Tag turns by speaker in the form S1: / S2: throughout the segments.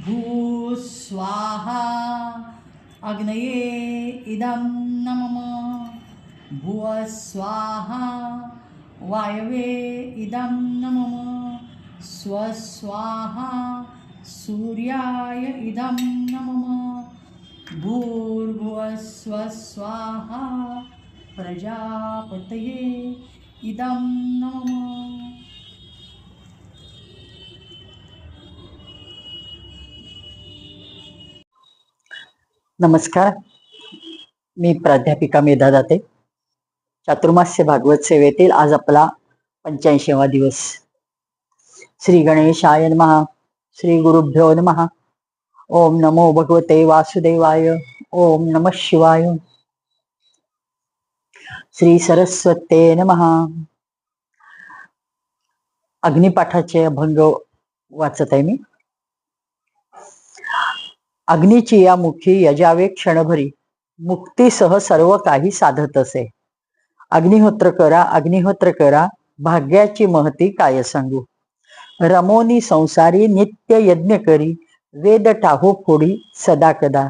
S1: भू स्वाहा अग्नये इदं नमः भुव स्वाहा वायवे इदं नमः स्वस्वाहा सूर्याय इदं नमः भूर्भुवः स्वस्वाहा प्रजापतये इदं नमः।
S2: नमस्कार, मी प्राध्यापिका मेधा दाते. चातुर्मास्य भागवत सेवेतील आज आपला 85वा दिवस. श्री गणेशाय नमः. श्री गुरुभ्यो नमः. ओम नमो भगवते वासुदेवाय. ओम नमः शिवाय. श्री सरस्वते नमः. अग्निपाठाचे अभंग वाचत आहे मी. अग्नीची या मुखी यजावे क्षणभरी, मुक्तीसह सर्व काही साधत असे. अग्निहोत्र करा, अग्निहोत्र करा, भाग्याची महती काय सांगू. रमोनी संसारी नित्य यज्ञ करी, वेद टाहो फोडी सदा कदा.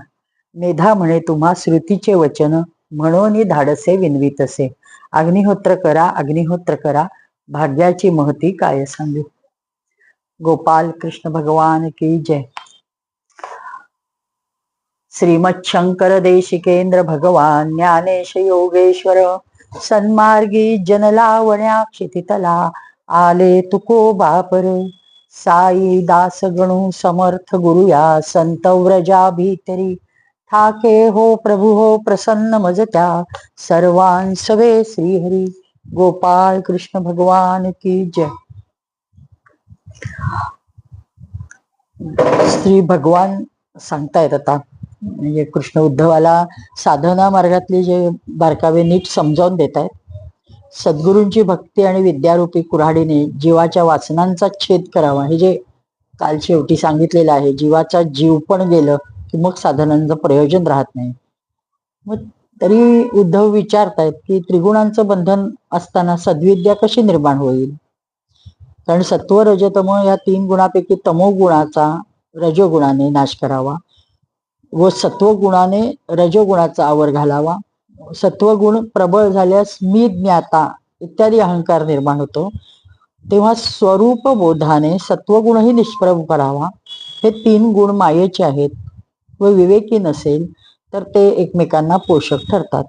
S2: मेधा म्हणे तुम्हा श्रुतीचे वचन, म्हणून धाडसे विनवीत असे. अग्निहोत्र करा, अग्निहोत्र करा, भाग्याची महती काय सांगू. गोपाल कृष्ण भगवान की जय. श्रीमच्छंकर देशिकेंद्र भगवान ज्ञानेश योगेश्वर, सन्मार्गी जनलावण्या क्षितितला आले तुको बापर. साई दास गणू समर्थ गुरुया संत व्रजा भीतरी, ठाके हो प्रभु हो प्रसन्न मजत्या सर्वांसवे श्रीहरी. गोपाळ कृष्ण भगवान की जय. श्री भगवान सांगतायत आता, म्हणजे कृष्ण उद्धवाला साधना मार्गातले जे बारकावे नीट समजावून देत आहेत. सद्गुरूंची भक्ती आणि विद्यारूपी कुऱ्हाडीने जीवाच्या वासनांचा छेद करावा, हे जे काल शेवटी सांगितलेलं आहे. जीवाचा जीव पण गेलं की मग साधनांचं प्रयोजन राहत नाही. मग तरी उद्धव विचारतायत की त्रिगुणांचं बंधन असताना सद्विद्या कशी निर्माण होईल. कारण सत्व रजतम या 3 गुणापैकी तमोगुणाचा रजोगुणाने नाश करावा व सत्वगुणाने रजोगुणाचा आवर घालावा. सत्वगुण प्रबळ झाल्यास मी ज्ञाता इत्यादी अहंकार निर्माण होतो. तेव्हा स्वरूप बोधाने सत्वगुणही निष्प्रभ करावा. हे 3 गुण मायेचे आहेत व विवेकी नसेल तर ते एकमेकांना पोषक ठरतात.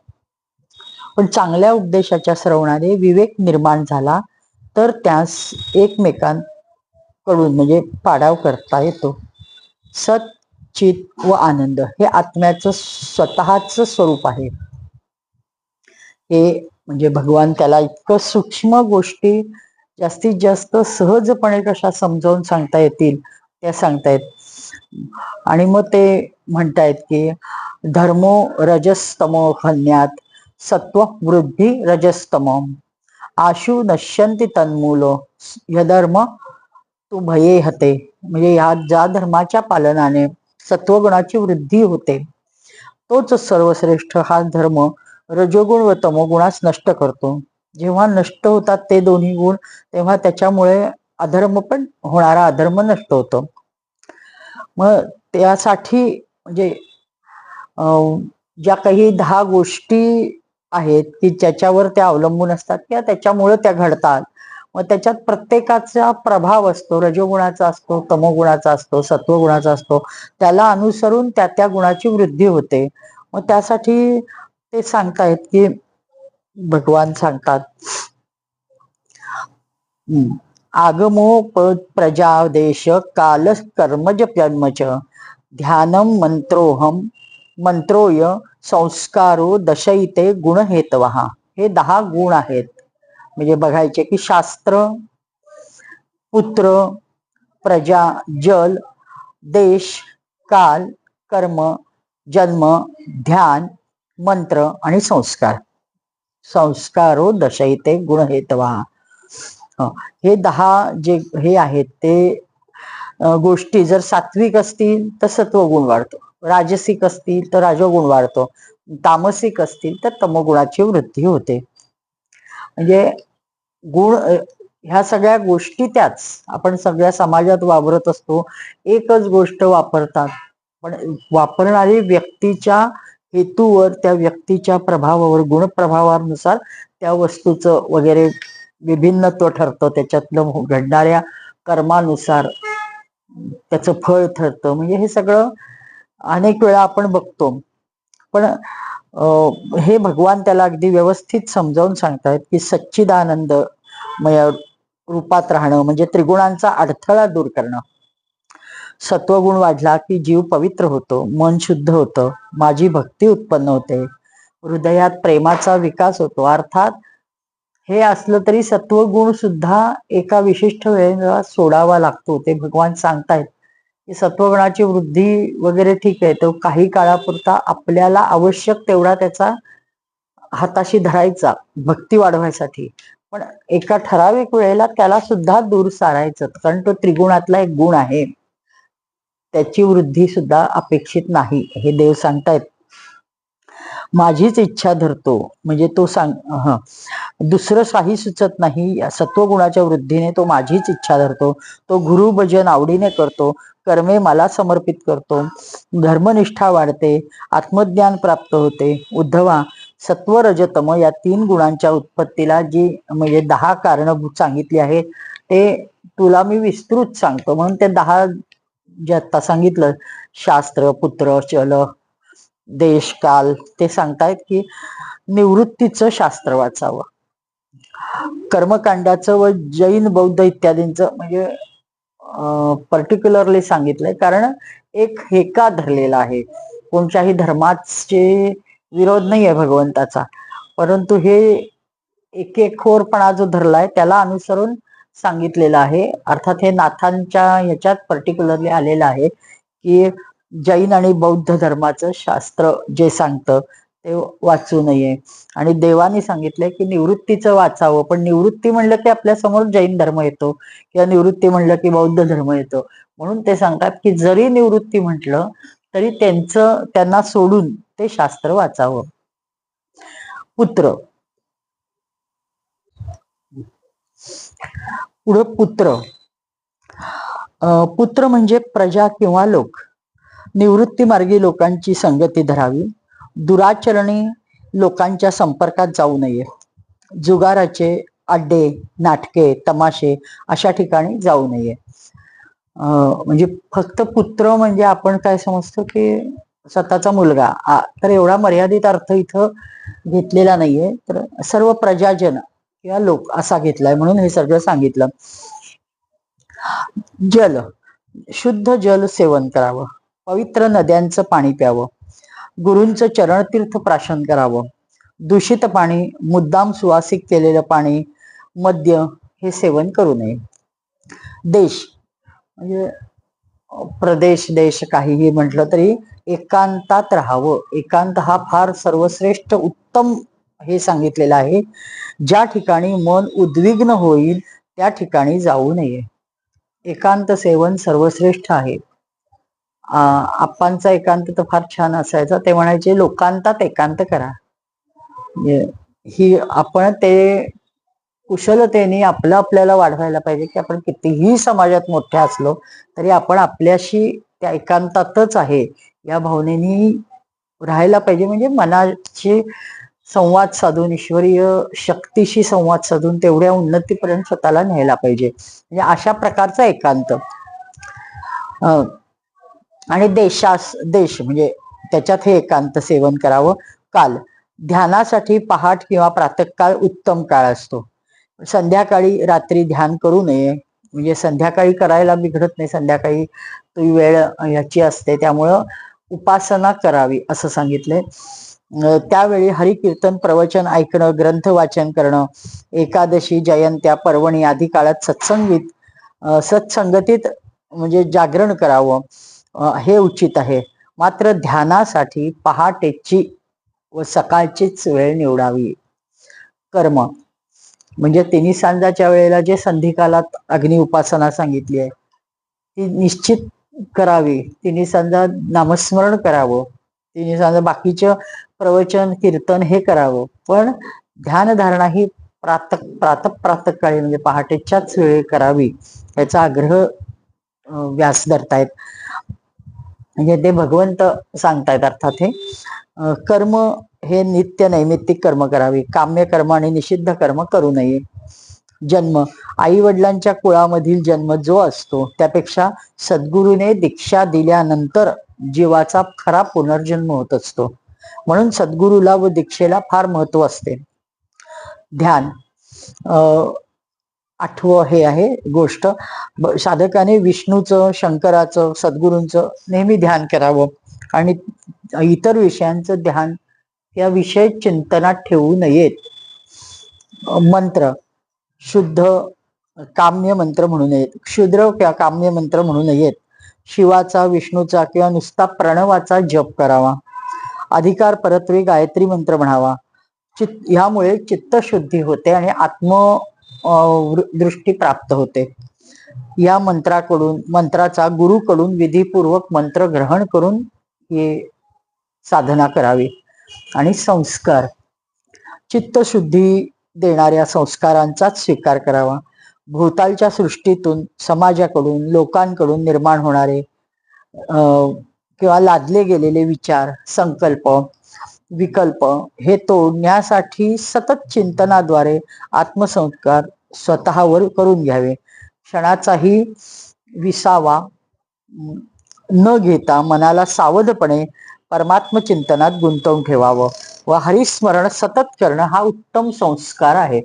S2: पण चांगल्या उपदेशाच्या श्रवणाने विवेक निर्माण झाला तर त्यास एकमेकांकडून म्हणजे पाडाव करता येतो. सत चित व आनंद हे आत्म्याचं स्वतःच स्वरूप आहे. हे म्हणजे भगवान त्याला इतकं सूक्ष्म गोष्टी जास्तीत जास्त सहजपणे कशा समजावून सांगता येतील त्या सांगतायत. आणि मग ते म्हणतायत की धर्मो रजस्तमो हन्यात, सत्व वृद्धी रजस्तम, आशु नश्यंती तन्मूलो यधर्म तू भये हते. म्हणजे या ज्या धर्माच्या पालनाने सत्वगुणाची वृद्धी होते तोच सर्वश्रेष्ठ हा धर्म रजोगुण व तमोगुणास नष्ट करतो. जेव्हा नष्ट होतात ते दोन्ही गुण तेव्हा त्याच्यामुळे अधर्म पण होणारा अधर्म नष्ट होतो. मग त्यासाठी म्हणजे ज्या काही 10 गोष्टी आहेत की ज्याच्यावर त्या अवलंबून असतात किंवा त्याच्यामुळे त्या घडतात. मग त्याच्यात प्रत्येकाचा प्रभाव असतो. रजोगुणाचा असतो, तमोगुणाचा असतो, सत्वगुणाचा असतो. त्याला अनुसरून त्या त्या गुणाची वृद्धी होते. मग त्यासाठी ते सांगतायत की भगवान सांगतात आगमो प्रजादेश काल कर्मज कर्मच, ध्यानम मंत्रोहम मंत्रोय संस्कारो दशैते गुणहेतवहा. हे 10 गुण आहेत. म्हणजे बघायचे की शास्त्र, पुत्र, प्रजा, जल, देश, काल, कर्म, जन्म, ध्यान, मंत्र आणि संस्कार. संस्कारो दशैते गुणहेतवा. हे 10 जे हे आहेत ते गोष्टी जर सात्विक असतील तर सत्वगुण वाढतो, राजसिक असतील तर राजोगुण वाढतो, तामसिक असतील तर तमोगुणाची वृद्धी होते. म्हणजे गुण ह्या सगळ्या गोष्टी त्याच आपण सगळ्या समाजात वावरत असतो, एकच गोष्ट वापरतात, पण वापरणारी व्यक्तीच्या हेतूवर, त्या व्यक्तीच्या प्रभावावर, गुणप्रभावानुसार त्या वस्तूचं वगैरे विभिन्नत्व ठरतं, त्याच्यातलं घडणाऱ्या कर्मानुसार त्याचं फळ ठरतं. म्हणजे हे सगळं अनेक वेळा आपण बघतो. पण हे भगवान त्याला अगदी व्यवस्थित समजावून सांगतायत की सच्चिदानंदमय रूपात राहणं म्हणजे त्रिगुणांचा अडथळा दूर करणं. सत्वगुण वाढला की जीव पवित्र होतो, मन शुद्ध होतं, माझी भक्ती उत्पन्न होते, हृदयात प्रेमाचा विकास होतो. अर्थात हे असलं तरी सत्वगुण सुद्धा एका विशिष्ट वेळेला सोडावा लागतो. ते भगवान सांगतायत की सत्वगुणाची वृद्धी वगैरे ठीक आहे, तो काही काळापुरता आपल्याला आवश्यक तेवढा त्याचा हाताशी धरायचा भक्ती वाढवायसाठी, पण एका ठराविक वेळेला त्याला सुद्धा दूर सारायचं, कारण तो त्रिगुणातला एक गुण आहे, त्याची वृद्धी सुद्धा अपेक्षित नाही. हे देव सांगतायत. माझीच इच्छा धरतो म्हणजे तो दुसरं काही सुचत नाही. सत्वगुणाच्या वृद्धीने तो माझीच इच्छा धरतो, तो गुरु भजन आवडीने करतो, कर्मे मला समर्पित करतो, धर्मनिष्ठा वाढते, आत्मज्ञान प्राप्त होते. उद्धवा, सत्व रजतम या 3 गुणांच्या उत्पत्तीला जी म्हणजे 10 कारणभूत सांगितली आहे, ते तुला मी विस्तृत सांगतो. म्हणून ते 10 जे आता सांगितलं, शास्त्र, पुत्र, चल, देश, काल, ते सांगतायत की निवृत्तीचं शास्त्र वाचावं, कर्मकांडाचं व जैन बौद्ध इत्यादींचं म्हणजे पर्टिक्युलरली सांगितलंय, कारण एक हेका धरलेला आहे. कोणत्याही धर्माचे विरोध नाही आहे भगवंताचा, परंतु हे एकेखोरपणा जो धरलाय त्याला अनुसरून सांगितलेलं आहे. अर्थात हे नाथांच्या ह्याच्यात पर्टिक्युलरली आलेलं आहे की जैन आणि बौद्ध धर्माचं शास्त्र जे सांगतं ते वाचू नये, आणि देवाने सांगितलंय की निवृत्तीचं वाचावं. पण निवृत्ती म्हणलं की आपल्या समोर जैन धर्म येतो किंवा निवृत्ती म्हणलं की बौद्ध धर्म येतो. म्हणून ते सांगतात की जरी निवृत्ती म्हटलं तरी त्यांना सोडून ते शास्त्र वाचावं. पुत्र, पुढं पुत्र म्हणजे प्रजा किंवा लोक. निवृत्ती मार्गी लोकांची संगती धरावी, दुराचरणी लोकांच्या संपर्कात जाऊ नये, जुगाराचे अड्डे, नाटके, तमाशे अशा ठिकाणी जाऊ नये. म्हणजे फक्त पुत्र म्हणजे आपण काय समजतो की स्वतःचा मुलगा, तर एवढा मर्यादित अर्थ इथं घेतलेला नाहीये, तर सर्व प्रजाजन किंवा लोक असा घेतलाय, म्हणून हे सगळं सांगितलं. जल, शुद्ध जल सेवन करावं, पवित्र नद्यांचं पाणी प्यावं, गुरूंचं चरणतीर्थ प्राशन करावं, दूषित पाणी, मुद्दाम सुवासिक केलेलं पाणी, मद्य हे सेवन करू नये. देश म्हणजे प्रदेश, देश काहीही म्हटलं तरी एकांतात राहावं. एकांत हा फार सर्वश्रेष्ठ उत्तम हे सांगितलेलं आहे. ज्या ठिकाणी मन उद्विग्न होईल त्या ठिकाणी जाऊ नये. एकांत सेवन सर्वश्रेष्ठ आहे. आप्पांचा एकांत तर फार छान असायचा. ते म्हणायचे लोकांतात एकांत करा. ही आपण ते कुशलतेने आपल्याला वाढवायला पाहिजे की आपण कितीही समाजात मोठे असलो तरी आपण आपल्याशी त्या एकांतातच आहे या भावनेने राहायला पाहिजे. म्हणजे मनाची संवाद साधून, ईश्वरीय शक्तीशी संवाद साधून तेवढ्या उन्नतीपर्यंत स्वतःला न्यायला पाहिजे. म्हणजे अशा प्रकारचा एकांत. आणि देश म्हणजे त्याच्यात हे एकांत सेवन करावं. काल, ध्यानासाठी पहाट किंवा प्रातःकाळ उत्तम काळ असतो. संध्याकाळी रात्री ध्यान करू नये. म्हणजे संध्याकाळी करायला बिघडत नाही, संध्याकाळी तो वेळ ह्याची असते, त्यामुळं उपासना करावी असं सांगितलंय. त्यावेळी हरिकीर्तन, प्रवचन ऐकणं, ग्रंथ वाचन करणं, एकादशी, जयंत्या, पर्वणी आदी काळात सत्संगतीत म्हणजे जागरण करावं हे उचित आहे. मात्र ध्यानासाठी पहाटेची व सकाळचीच वेळ निवडावी. कर्म म्हणजे तिन्ही सांजाच्या वेळेला जे संधिकालात अग्नि उपासना सांगितली आहे ती निश्चित करावी. तिन्ही सांजा नामस्मरण करावं, तिन्ही सांजा बाकीचं प्रवचन कीर्तन हे करावं, पण ध्यानधारणा ही प्रातःकाळी म्हणजे पहाटेच्याच वेळी करावी याचा आग्रह व्यास धरतायत. म्हणजे ते भगवंत सांगतायत अर्थात हे कर्म हे नित्य नैमित्तिक कर्म करावी, काम्य कर्म आणि निषिद्ध कर्म करू नये. जन्म आई वडिलांच्या कुळामधील जन्म जो असतो त्यापेक्षा सद्गुरूने दीक्षा दिल्यानंतर जीवाचा खरा पुनर्जन्म होत असतो. म्हणून सद्गुरूला व दीक्षेला फार महत्व असते. ध्यान आठवं हे आहे गोष्ट, साधकाने विष्णूचं, शंकराचं, सद्गुरूंचं नेहमी ध्यान करावं आणि इतर विषयांचं ध्यान या विषय चिंतनात ठेवू नयेत. मंत्र शुद्ध काम्य मंत्र म्हणू नयेत, क्षुद्र किंवा काम्य मंत्र म्हणू नयेत. शिवाचा, विष्णूचा किंवा नुसता प्रणवाचा जप करावा. अधिकार परत्वे गायत्री मंत्र म्हणावा. ह्यामुळे चित्तशुद्धी होते आणि दृष्टी प्राप्त होते. या मंत्राचा गुरुकडून विधीपूर्वक मंत्र ग्रहण करून हे साधना करावी. आणि संस्कार चित्तशुद्धी देणाऱ्या संस्कारांचाच स्वीकार करावा. भोवतालच्या सृष्टीतून, समाजाकडून, लोकांकडून निर्माण होणारे किंवा लादले गेलेले विचार, संकल्प, विकल्प हे तोडण्यासाठी सतत चिंतनाद्वारे आत्मसंस्कार स्वतःवर करून घ्यावे. क्षणाचाही विसावा न घेता मनाला सावधपणे परमात्म चिंतनात गुंतवून ठेवावं व हरिस्मरण सतत करणं हा उत्तम संस्कार आहे.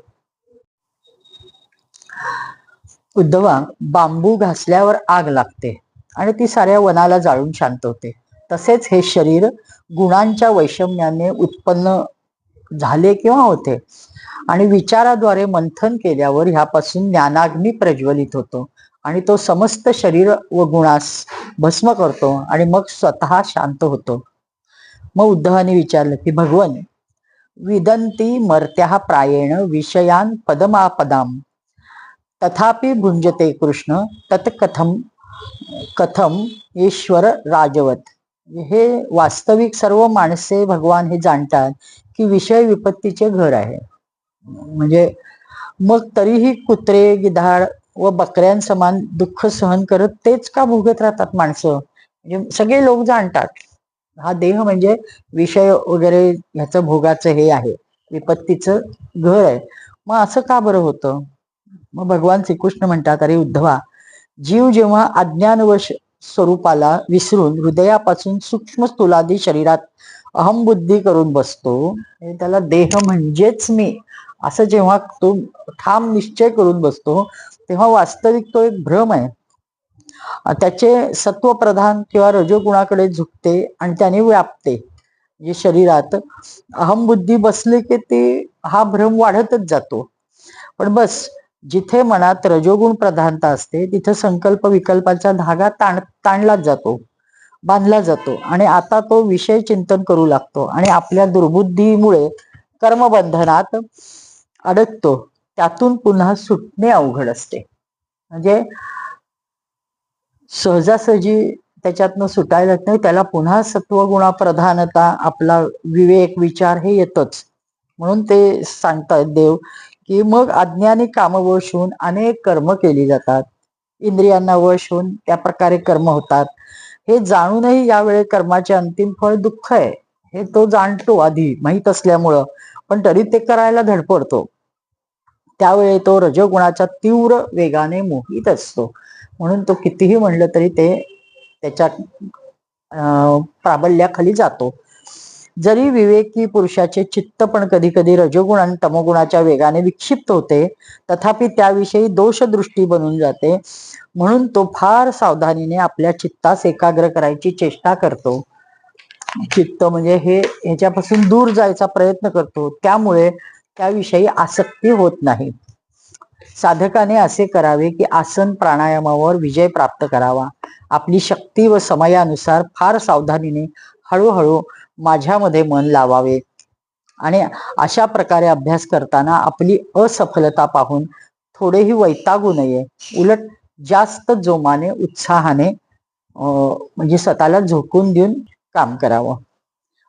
S2: उद्धवा, बांबू घासल्यावर आग लागते आणि ती साऱ्या वनाला जाळून शांत होते. तसेच हे शरीर गुणांच्या वैषम्याने उत्पन्न झाले किंवा होते आणि विचाराद्वारे मंथन केल्यावर ह्यापासून ज्ञानाग्नी प्रज्वलित होतो आणि तो समस्त शरीर व गुणास भस्म करतो आणि मग स्वतः शांत होतो. मग उद्धवाने विचारलं की भगवन, विदंती मर्त्या प्रायेण विषयान पदमापदाम तथापि भुंजते कृष्ण तत् कथम ईश्वर राजवत. हे वास्तविक सर्व माणसे भगवान हे जाणतात की विषय विपत्तीचे घर आहे. म्हणजे मग तरीही कुत्रे, गिधाड व बकऱ्यांसमान दुःख सहन करत तेच का भोगत राहतात माणसं. म्हणजे सगळे लोक जाणतात हा देह म्हणजे विषय वगैरे ह्याचं भोगाचं हे आहे, विपत्तीचं घर आहे. मग असं का बरं होतं. मग भगवान श्रीकृष्ण म्हणतात, अरे उद्धवा, जीव जेव्हा अज्ञानवश स्वरूपाला विसरून हृदयापासून सूक्ष्म स्थूलादी शरीरात अहमबुद्धी करून बसतो, त्याला देह म्हणजेच मी असं जेव्हा तो ठाम निश्चय करून बसतो तेव्हा वास्तविक तो एक भ्रम आहे. त्याचे सत्वप्रधान किंवा रजोगुणाकडे झुकते आणि त्याने व्यापते. म्हणजे शरीरात अहमबुद्धी बसली की ते हा भ्रम वाढतच जातो. पण बस जिथे मनात रजोगुण प्रधानता असते तिथे संकल्प विकल्पाचा धागा ताणलाच जातो, बांधला जातो आणि आता तो विषय चिंतन करू लागतो आणि आपल्या दुर्बुद्धीमुळे कर्मबंधनात अडकतो. त्यातून पुन्हा सुटणे अवघड असते. म्हणजे सहजासहजी त्याच्यातनं सुटायला नाही, त्याला पुन्हा सत्वगुणा प्रधानता, आपला विवेक, विचार हे येतच. म्हणून ते सांगतात देव की मग अज्ञानी कामवश होऊन अनेक कर्म केली जातात, इंद्रियांना वश होऊन त्या प्रकारे कर्म होतात. हे जाणूनही यावेळी कर्माचे अंतिम फळ दुःख आहे हे तो जाणतो आधी माहीत असल्यामुळं, पण तरी ते करायला धडपडतो. त्यावेळी तो रजोगुणाच्या तीव्र वेगाने मोहित असतो. म्हणून तो कितीही म्हणलं तरी ते त्याच्या प्राबल्याखाली जातो. जरी विवेकी पुरुषाचे चित्त पण कधी कधी रजोगुण आणि तमोगुणाच्या वेगाने विक्षिप्त होते, तथापि त्याविषयी दोषदृष्टी बनून जाते. म्हणून तो फार सावधानीने आपल्या चित्तास एकाग्र करायची चेष्टा करतो. चित्त म्हणजे हे ह्याच्यापासून दूर जायचा प्रयत्न करतो, त्यामुळे त्याविषयी आसक्ती होत नाही. साधकाने असे करावे की आसन प्राणायामावर विजय प्राप्त करावा. आपली शक्ती व समयानुसार फार सावधानीने हळूहळू माझ्यामध्ये मन लावावे आणि अशा प्रकारे अभ्यास करताना आपली असफलता पाहून थोडेही वैतागू नये, उलट जास्त जोमाने, उत्साहाने म्हणजे स्वतःला झोकून देऊन काम करावं.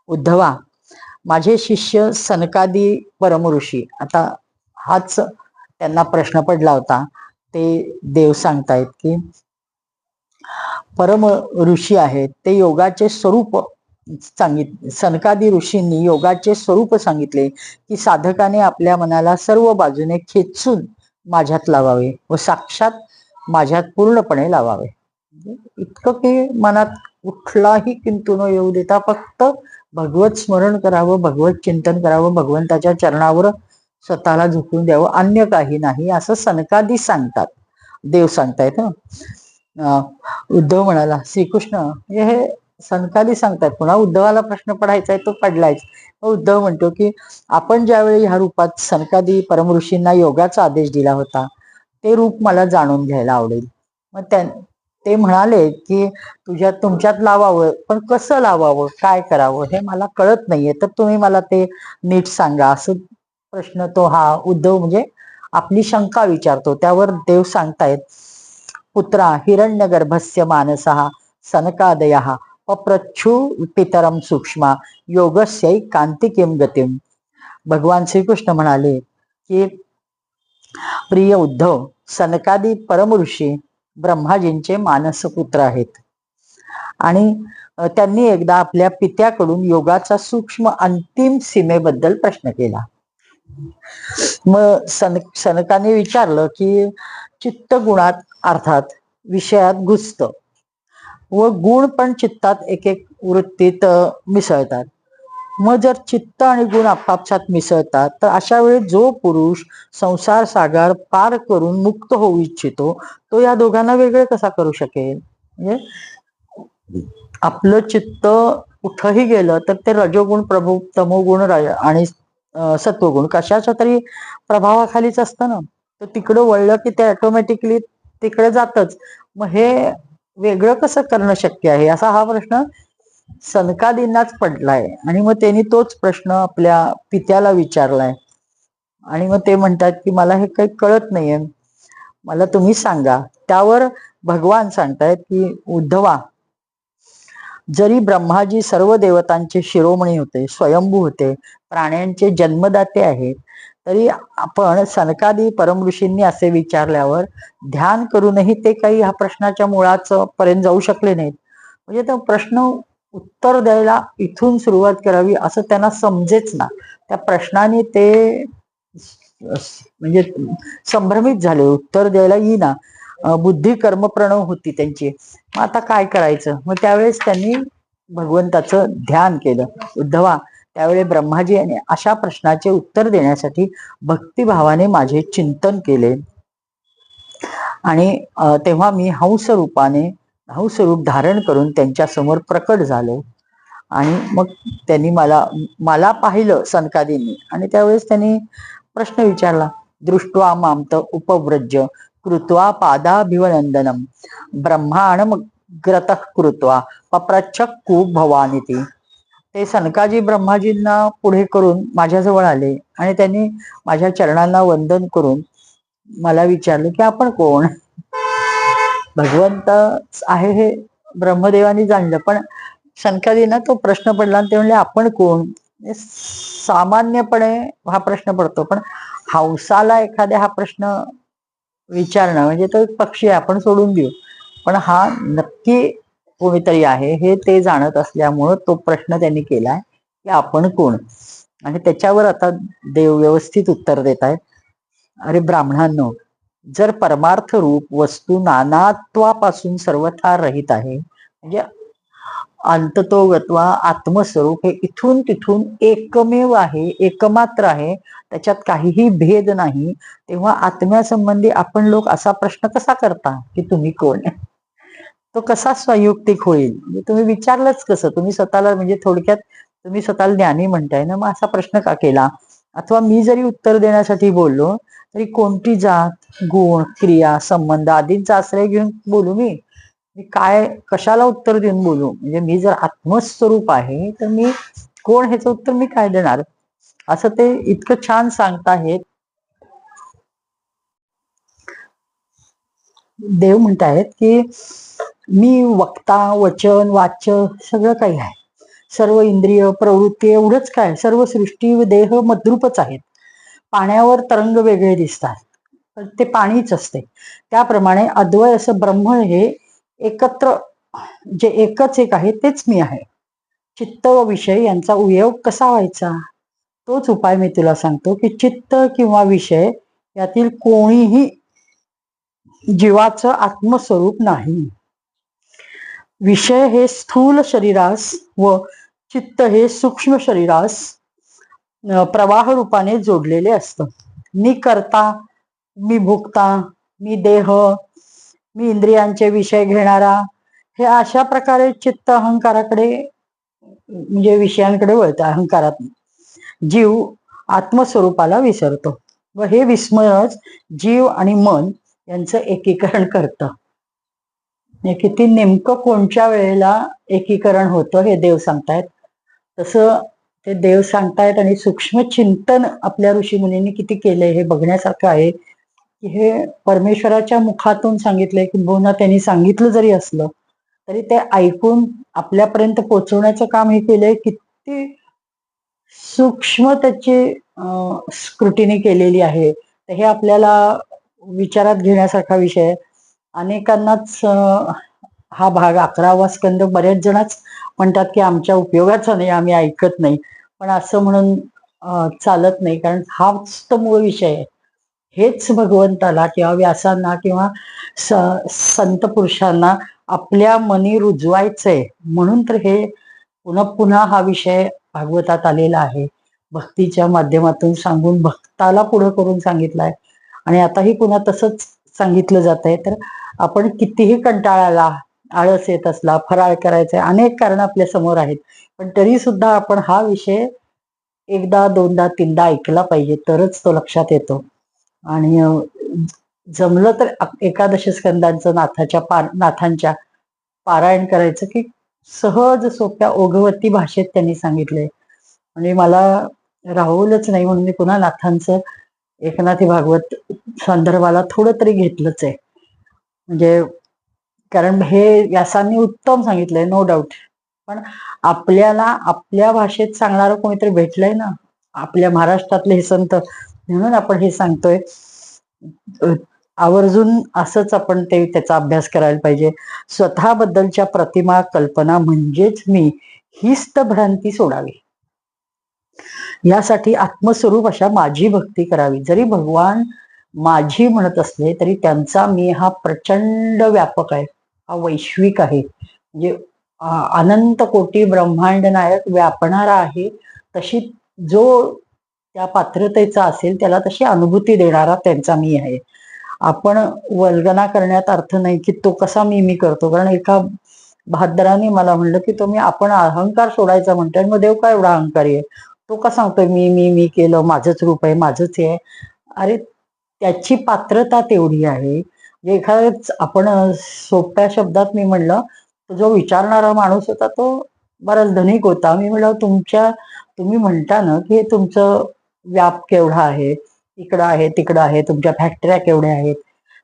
S2: उद्धवा, माझे शिष्य सनकादी परमऋषी, आता हाच त्यांना प्रश्न पडला होता. ते देव सांगतायत की परम ऋषी आहेत ते योगाचे स्वरूप सनकादी ऋषींनी योगाचे स्वरूप सांगितले की साधकाने आपल्या मनाला सर्व बाजूने खेचून माझ्यात लावावे व साक्षात माझ्यात पूर्णपणे लावावे. इतकं की मनात कुठलाही किंतु न येऊ देता फक्त भगवत स्मरण करावं, भगवत चिंतन करावं, भगवंताच्या चरणावर स्वतःला झुकून द्यावं, अन्य काही नाही असं सनकादी सांगतात. देव सांगतायत. उद्धव म्हणाला श्रीकृष्ण हे सनकादी सांगतात, पुन्हा उद्धवाला प्रश्न पडायचा आहे तो पडलायच. उद्धव म्हणतो की आपण ज्यावेळी ह्या रूपात सनकादी परमऋषींना योगाचा आदेश दिला होता ते रूप मला जाणून घ्यायला आवडेल. मग ते म्हणाले की तुमच्यात लावावं, पण कसं लावावं, काय करावं हे मला कळत नाहीये, तर तुम्ही मला ते नीट सांगा. असं प्रश्न तो हा उद्धव म्हणजे आपली शंका विचारतो. त्यावर देव सांगतायत पुत्रा हिरण्यगर्भस्य मानसः सनकादयः पप्रच्छु पितरम सूक्ष्मा योगस्यै कांतिकीम गतिम. भगवान श्रीकृष्ण म्हणाले की प्रिय उद्धव, सनकादी परमऋषी ब्रह्माजींचे मानसपुत्र आहेत आणि त्यांनी एकदा आपल्या पित्याकडून योगाचा सूक्ष्म अंतिम सीमेबद्दल प्रश्न केला. मग सनकाने विचारलं की चित्त गुणात अर्थात विषयात घुसत व गुण पण चित्तात एक एक वृत्तीत मिसळतात. मग जर चित्त आणि गुण आपापसात मिसळतात तर अशा वेळी जो पुरुष संसार सागर पार करून मुक्त होऊ इच्छितो तो या दोघांना वेगळे कसा करू शकेल. म्हणजे आपलं चित्त कुठंही गेलं तर ते रजोगुण प्रभू तमोगुण आणि सत्वगुण कशाच्या तरी प्रभावाखालीच असतं ना, तर तिकडं वळलं की ते ऑटोमॅटिकली तिकडे जातच. मग हे वेगळं कसं करणं शक्य आहे असा हा प्रश्न सनकादींनाच पडलाय. आणि मग त्यांनी तोच प्रश्न आपल्या पित्याला विचारलाय आणि मग ते म्हणतात की मला हे काही कळत नाहीये, मला तुम्ही सांगा. त्यावर भगवान सांगतायत की उद्धवा, जरी ब्रह्माजी सर्व देवतांचे शिरोमणी होते, स्वयंभू होते, प्राण्यांचे जन्मदाते आहेत, तरी आपण सनकादी परमऋषींनी असे विचारल्यावर ध्यान करूनही ते काही ह्या प्रश्नाच्या मुळाच पर्यंत जाऊ शकले नाहीत. म्हणजे तो प्रश्न उत्तर द्यायला इथून सुरुवात करावी असं त्यांना समजेच ना. त्या प्रश्नाने ते म्हणजे संभ्रमित झाले, उत्तर द्यायला येईना, बुद्धी कर्मप्रणव होती त्यांची. मग आता काय करायचं. मग त्यावेळेस त्यांनी भगवंताचं ध्यान केलं. उद्धवा, त्यावेळी ब्रह्माजी यांनी अशा प्रश्नाचे उत्तर देण्यासाठी भक्तिभावाने माझे चिंतन केले आणि तेव्हा मी हंसरूप धारण करून त्यांच्या समोर प्रकट झालो. आणि मग त्यांनी मला पाहिलं सनकादींनी आणि त्यावेळेस त्यांनी प्रश्न विचारला. दृष्ट्वा मामत उपव्रज्य कृत्वा पादाभिवनंदनम ब्रह्मांड ग्रतः कृत्वा पप्रच्छक्कु भवानिती. ते सनकाजी ब्रह्माजींना पुढे करून माझ्याजवळ आले आणि त्यांनी माझ्या चरणांना वंदन करून मला विचारले की आपण कोण. भगवंत आहे हे ब्रह्मदेवानी जाणलं, पण सनकादींना तो प्रश्न पडला आणि ते म्हणले आपण कोण. सामान्यपणे हा प्रश्न पडतो, पण हंसाला एखाद्या हा प्रश्न विचारणं म्हणजे तो एक पक्षी आहे, आपण सोडून देऊ, पण हा नक्की कोणीतरी आहे हे ते जाणत असल्यामुळं तो प्रश्न त्यांनी केलाय की आपण कोण. आणि त्याच्यावर आता देव व्यवस्थित उत्तर देत आहेत. अरे ब्राह्मणांनो, जर परमार्थ रूप वस्तू नानात्वापासून सर्वथा रहित आहे, म्हणजे अंततोगत्वा आत्मस्वरूप हे इथून तिथून एकमेव आहे, एकमात्र आहे, त्याच्यात काहीही भेद नाही, तेव्हा आत्म्यासंबंधी आपण लोक असा प्रश्न कसा करता की तुम्ही कोण. तो कसा संयुक्तिक होईल. म्हणजे तुम्ही विचारलंच कसं. तुम्ही स्वतःला म्हणजे थोडक्यात तुम्ही स्वतःला ज्ञानी म्हणताय ना, मग असा प्रश्न का केला. अथवा मी जरी उत्तर देण्यासाठी बोललो तरी कोणती जात गुण क्रिया संबंध आदींचा आश्रय घेऊन बोलू. मी काय कशाला उत्तर देऊन बोलू. म्हणजे मी जर आत्मस्वरूप आहे तर मी कोण ह्याचं उत्तर मी काय देणार. असं ते इतकं छान सांगताहेत. देव म्हणतायत की मी वक्ता वचन वाच्य सगळं काही आहे, सर्व इंद्रिय प्रवृत्ती एवढंच काय, सर्व सृष्टी व देह मद्रूपच आहेत, पाण्यावर तरंग वेगळे दिसतात, पण ते पाणीच असते. त्याप्रमाणे अद्वय असं ब्रह्म हे एकत्र, जे एकच एक आहे तेच मी आहे. चित्त व विषय यांचा उपयोग कसा व्हायचा, तोच उपाय मी तुला सांगतो की चित्त किंवा विषय यातील कोणीही जीवाचं आत्मस्वरूप नाही. विषय हे स्थूल शरीरास व चित्त हे सूक्ष्म शरीरास प्रवाह रूपाने जोडलेले असतं. मी करता, मी भोगता, मी देह, मी इंद्रियांचे विषय घेणारा, हे अशा प्रकारे चित्त अहंकाराकडे म्हणजे विषयांकडे वळतं. अहंकारात जीव आत्मस्वरूपाला विसरतो व हे विस्मयच जीव आणि मन यांचं एकीकरण करतं. किती नेमकं कोणत्या वेळेला एकीकरण होतं हे देव सांगतायत. तसं ते देव सांगतायत आणि सूक्ष्म चिंतन आपल्या ऋषीमुनींनी किती केलंय हे बघण्यासारखं आहे. की हे परमेश्वराच्या मुखातून सांगितलंय, किंबहुना त्यांनी सांगितलं जरी असलं तरी ते ऐकून आपल्यापर्यंत पोहोचवण्याचं काम हे केलंय. किती सूक्ष्म त्याची स्क्रुटिनी केलेली आहे. तर हे आपल्याला विचारात घेण्यासारखा विषय आहे. अनेकांनाच हा भाग 11वा स्कंद बरेच जणच म्हणतात की आमच्या उपयोगाचा नाही, आम्ही ऐकत नाही. पण असं म्हणून चालत नाही, कारण हाच तो मूळ विषय आहे. हेच भगवंताला किंवा व्यासांना किंवा संत पुरुषांना आपल्या मनी रुजवायचंय, म्हणून तर हे पुन्हा पुन्हा हा विषय भागवतात आलेला आहे. भक्तीच्या माध्यमातून सांगून भक्ताला पुढं करून सांगितलाय आणि आताही पुन्हा तसंच सांगितलं जात आहे. तर आपण कितीही कंटाळाला, आळस येत असला, फराळ करायचे, अनेक कारण आपल्या समोर आहेत, पण तरी सुद्धा आपण हा विषय एकदा, दोनदा, तीनदा ऐकला पाहिजे, तरच तो लक्षात येतो. आणि जमलं तर एकादश स्कंदांचं नाथांच्या पारायण करायचं, की सहज सोप्या ओघवती भाषेत त्यांनी सांगितलंय. म्हणजे मला राहुलच नाही म्हणून मी पुन्हा नाथांचं एकनाथी भागवत संदर्भाला थोडं तरी घेतलंच आहे. म्हणजे कारण हे व्यासांनी उत्तम सांगितलंय, नो डाऊट. पण आपल्याला आपल्या भाषेत सांगणारं कोणीतरी भेटलंय ना, आपल्या महाराष्ट्रातले हे संत, म्हणून आपण हे सांगतोय. आवर्जून असंच आपण त्याचा अभ्यास करायला पाहिजे. स्वतःबद्दलच्या प्रतिमा, कल्पना म्हणजेच मी, हीच तर भ्रांती सोडावी. यासाठी आत्मस्वरूप अशा माझी भक्ती करावी. जरी भगवान माझी म्हणत असले तरी त्यांचा मी हा प्रचंड व्यापक आहे, हा वैश्विक आहे. म्हणजे अनंत कोटी ब्रह्मांड नायक व्यापणारा आहे. तशी जो त्या पात्रतेचा असेल त्याला तशी अनुभूती देणारा त्यांचा मी आहे. आपण वल्गना करण्यात अर्थ नाही की तो कसा मी करतो. कारण एका बहादराने मला म्हणलं की आपण अहंकार सोडायचा म्हणतोय, मग देव काय एवढा अहंकारी आहे, तो का सांगतोय मी केलं, माझंच रूप आहे, माझंच आहे. अरे त्याची पात्रता तेवढी आहे. एखाद्याच आपण सोप्या शब्दात मी म्हणलं, जो विचारणारा माणूस होता तो बराच धनिक होता. मी म्हणलं तुम्ही म्हणता ना की तुमचं व्याप केवढा आहे, इकडं आहे तिकडं आहे, तुमच्या फॅक्टऱ्या केवढ्या आहेत,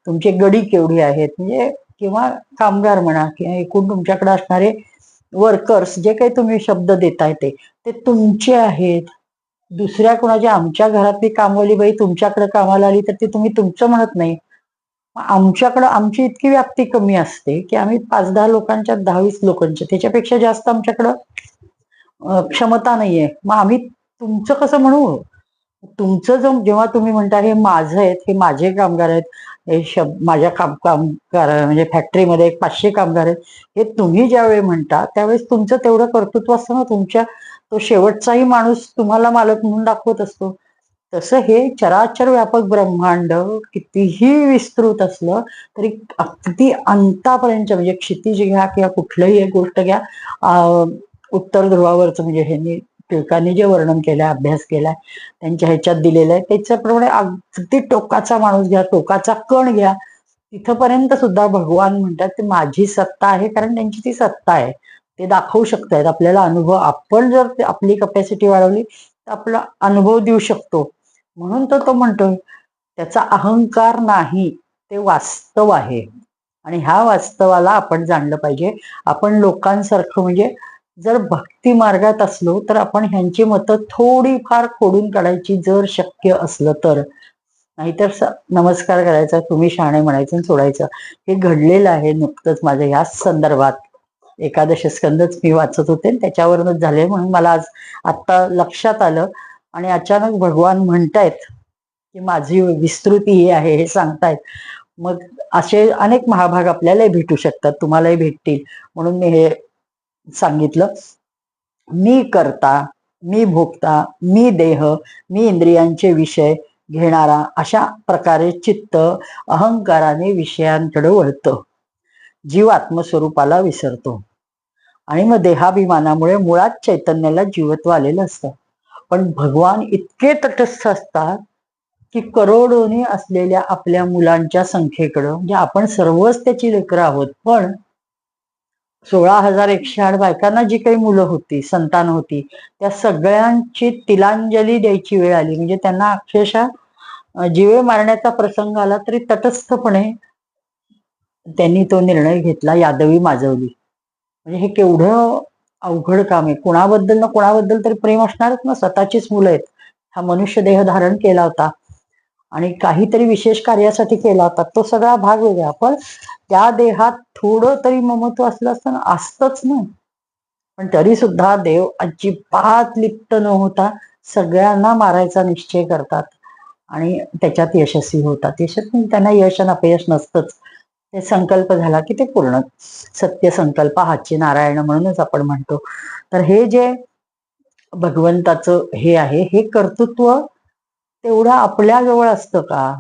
S2: तुमची गडी केवढी आहेत, म्हणजे किंवा कामगार म्हणा किंवा एकूण तुमच्याकडे असणारे वर्कर्स, जे काही तुम्ही शब्द देताय ते तुमचे आहेत. दुसऱ्या कोणाच्या, आमच्या घरातली कामवाली बाई तुमच्याकडे कामाला आली तर ते तुम्ही तुमचं म्हणत नाही. आमच्याकडं आमची इतकी व्याप्ती कमी असते की आम्ही 5-10 लोकांच्या, 10-20 लोकांच्या, त्याच्यापेक्षा जास्त आमच्याकडं क्षमता नाहीये. मग आम्ही तुमचं कसं म्हणू? तुमचं जेव्हा तुम्ही म्हणता हे माझं आहेत, हे माझे कामगार आहेत, हे माझ्या कामगार म्हणजे फॅक्टरीमध्ये 500 कामगार आहेत, हे तुम्ही ज्यावेळी म्हणता त्यावेळेस तुमचं तेवढं कर्तृत्व असतं ना. तो शेवटचाही माणूस तुम्हाला मालक म्हणून दाखवत असतो. तसं हे चराचर व्यापक ब्रह्मांड कितीही विस्तृत असलं तरी अगदी अंतापर्यंत, म्हणजे क्षितिज घ्या किंवा कुठलंही एक गोष्ट घ्या, उत्तर ध्रुवावरचं, म्हणजे ह्यांनी टिळकांनी जे वर्णन केलंय, अभ्यास केलाय, त्यांच्या ह्याच्यात दिलेलं आहे, त्याच्याप्रमाणे अगदी टोकाचा माणूस घ्या, टोकाचा कण घ्या, तिथपर्यंत सुद्धा भगवान म्हणतात ते माझी सत्ता आहे. कारण त्यांची ती सत्ता आहे, ते दाखवू शकतायत आपल्याला अनुभव. आपण जर आपली कपॅसिटी वाढवली तर आपला अनुभव देऊ शकतो. म्हणून तो म्हणतोय त्याचा अहंकार नाही, ते वास्तव आहे. आणि ह्या वास्तवाला आपण जाणलं पाहिजे. आपण लोकांसारखं म्हणजे जर भक्ती मार्गात असलो तर आपण ह्यांची मतं थोडीफार खोडून काढायची जर शक्य असलं तर. नाहीतर नमस्कार करायचा, तुम्ही शहाणे म्हणायचं आणि सोडायचं. हे घडलेलं आहे नुकतंच माझ्या ह्याच संदर्भात. एकादश स्कंदच मी वाचत होते आणि त्याच्यावरूनच झाले, म्हणून मला आज आत्ता लक्षात आलं. आणि अचानक भगवान म्हणतायत की माझी विस्तृती ही आहे हे सांगतायत. मग असे अनेक महाभाग आपल्यालाही भेटू शकतात, तुम्हालाही भेटतील, म्हणून मी हे सांगितलं. मी करता, मी भोगता, मी देह, मी इंद्रियांचे विषय घेणारा, अशा प्रकारे चित्त अहंकाराने विषयांकडे वळतं. जीव आत्मस्वरूपाला विसरतो आणि मग देहाभिमानामुळे मुळात चैतन्याला जीवत्व आलेलं असतं. पण भगवान इतके तटस्थ असतात की करोडोनी असलेल्या आपल्या मुलांच्या संख्येकडं, म्हणजे आपण सर्वच त्याची लेकरं आहोत, पण 16,108 बायकांना जी काही मुलं होती, संतान होती, त्या सगळ्यांची तिलांजली द्यायची वेळ आली. म्हणजे त्यांना अक्षरशः जीवे मारण्याचा प्रसंग आला तरी तटस्थपणे त्यांनी तो निर्णय घेतला, यादवी माजवली. म्हणजे हे केवढं अवघड काम आहे. कुणाबद्दल ना कुणाबद्दल तरी प्रेम असणारच ना, स्वतःचीच मुलं आहेत. हा मनुष्य देह धारण केला होता आणि काहीतरी विशेष कार्यासाठी केला होता, तो सगळा भाग वेगळा. पण त्या देहात थोडं तरी ममत्व असलं असतं ना, असतच ना. पण तरी सुद्धा देव अजिबात लिप्त न होता सगळ्यांना मारायचा निश्चय करतात आणि त्याच्यात यशस्वी होतात. यशस्वी त्यांना यश आणि अपयश नसतंच. ते संकल्प झाला की ते पूर्ण. सत्य संकल्प हाची नारायण म्हणूनच आपण म्हणतो. तर हे जे भगवंताचं हे आहे, हे कर्तृत्व तेवढं आपल्या जवळ असतं का?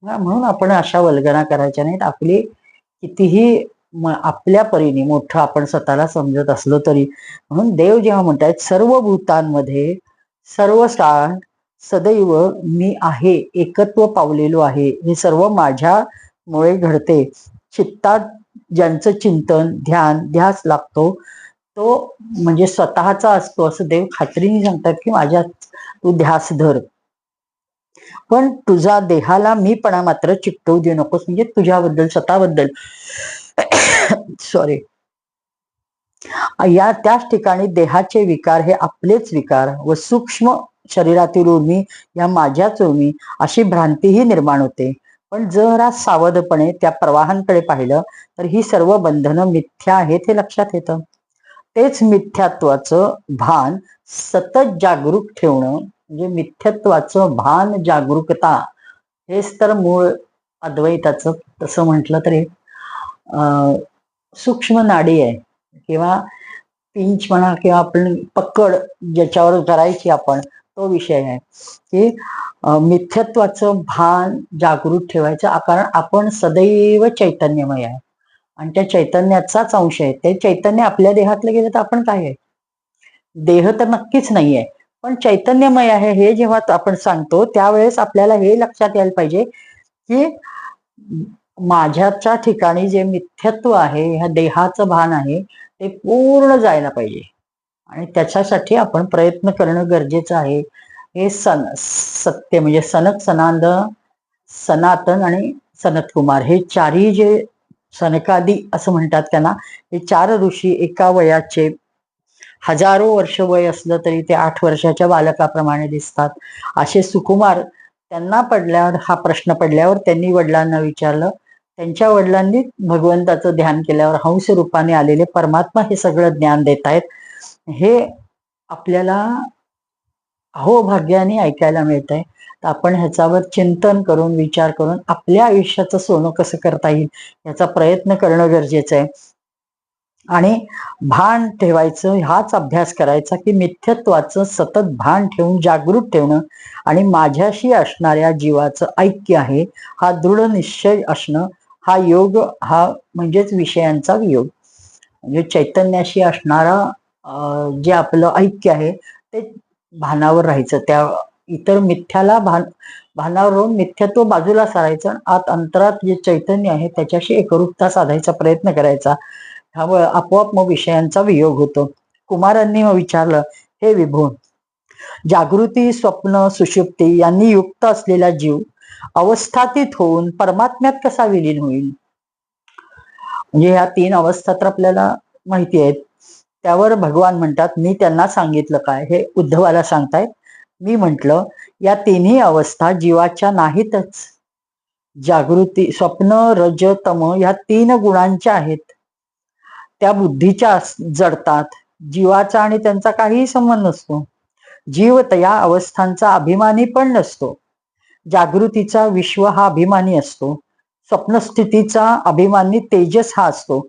S2: म्हणून आपण अशा वल्गना करायच्या नाहीत. आपली कितीही आपल्या परीने मोठं आपण स्वतःला समजत असलो तरी. म्हणून देव जेव्हा म्हणतायत सर्व भूतांमध्ये सर्व काळ सदैव मी आहे, एकत्व पावलेलो आहे, हे सर्व माझ्यामुळे घडते. चित्तात ज्यांचं चिंतन ध्यान ध्यास लागतो तो म्हणजे स्वतःचा असतो असं देव खात्रीने सांगतात की माझ्या तू ध्यास धर, पण तुझा देहाला मीपणा मात्र चिकटवू देऊ नकोस. म्हणजे तुझ्याबद्दल स्वतःबद्दल सॉरी, या त्याच ठिकाणी देहाचे विकार हे आपलेच विकार व सूक्ष्म शरीरातील उर्मी या माझ्याच उर्मी अशी भ्रांतीही निर्माण होते. पण जरा सावधपणे त्या प्रवाहांकडे पाहिलं तर ही सर्व बंधनं मिथ्या आहेत हे लक्षात येतं. तेच मिथ्यात्वाचं भान सतत जागरूक ठेवणं, म्हणजे मिथ्यत्वाचं भान जागरूकता, हेच तर मूळ अद्वैताचं तसं म्हटलं तरी सूक्ष्म नाडी आहे, किंवा पिंच म्हणा, किंवा आपण पकड ज्याच्यावर करायची आपण, तो विषय आहे की मिथ्यत्वाचं भान जागृत ठेवायचं. कारण आपण सदैव चैतन्यमय आहे आणि त्या चैतन्याचाच अंश आहे. ते चैतन्य आपल्या देहातलं गेलं तर आपण काय आहे? देह तर नक्कीच नाहीये, पण चैतन्यमय आहे हे जेव्हा आपण सांगतो त्यावेळेस आपल्याला हे लक्षात यायला पाहिजे की माझ्याच्या ठिकाणी जे मिथ्यत्व आहे, ह्या देहाचं भान आहे, ते पूर्ण जायला पाहिजे आणि त्याच्यासाठी आपण प्रयत्न करणं गरजेचं आहे. हे सत्य म्हणजे सनत सनातन सनातन आणि सनत कुमार हे चारही जे सनकादी असं म्हणतात त्यांना, हे 4 ऋषी एका वयाचे, हजारो वर्ष वय असलं तरी ते 8 वर्षाच्या बालकाप्रमाणे दिसतात. असे सुकुमार त्यांना पडल्यावर, हा प्रश्न पडल्यावर त्यांनी वडिलांना विचारलं. त्यांच्या वडिलांनी भगवंताचं ध्यान केल्यावर हंस रूपाने आलेले परमात्मा हे सगळं ज्ञान देत आहेत. हे आपल्याला अहोभाग्याने ऐकायला मिळत आहे. तर आपण ह्याच्यावर चिंतन करून विचार करून आपल्या आयुष्याचं सोनं कसं करता येईल याचा प्रयत्न करणं गरजेचं आहे. आणि भान ठेवायचं, हाच अभ्यास करायचा की मिथ्यत्वाचं सतत भान ठेवून जागृत ठेवणं आणि माझ्याशी असणाऱ्या जीवाचं ऐक्य आहे, हा दृढ निश्चय असणं, हा योग, हा म्हणजेच विषयांचा वियोग. म्हणजे चैतन्याशी असणारा जे आपलं ऐक्य आहे ते भानावर राहायचं. त्या इतर मिथ्याला भानावर राहून मिथ्यत्व बाजूला सारायचं. आत अंतरात जे चैतन्य आहे त्याच्याशी एकरूपता साधायचा प्रयत्न करायचा. ह्यामुळे आपोआप मग विषयांचा वियोग होतो. कुमारांनी मग विचारलं, हे विभू, जागृती स्वप्न सुषुप्ती यांनी युक्त असलेला जीव अवस्थातीत होऊन परमात्म्यात कसा विलीन होईल? म्हणजे ह्या 3 अवस्था तर आपल्याला माहिती आहेत. त्यावर भगवान म्हणतात, मी त्यांना सांगितलं काय, हे उद्धवाला सांगतायत. मी म्हटलं, या तिन्ही अवस्था जीवाच्या नाहीतच. जागृती, स्वप्न, रज, तम ह्या 3 गुणांच्या आहेत. त्या बुद्धीच्या जडतात. जीवाचा आणि त्यांचा काहीही संबंध नसतो. जीव त्या अवस्थांचा अभिमानी पण नसतो. जागृतीचा विश्व हा अभिमानी असतो. स्वप्नस्थितीचा अभिमानी तेजस हा असतो.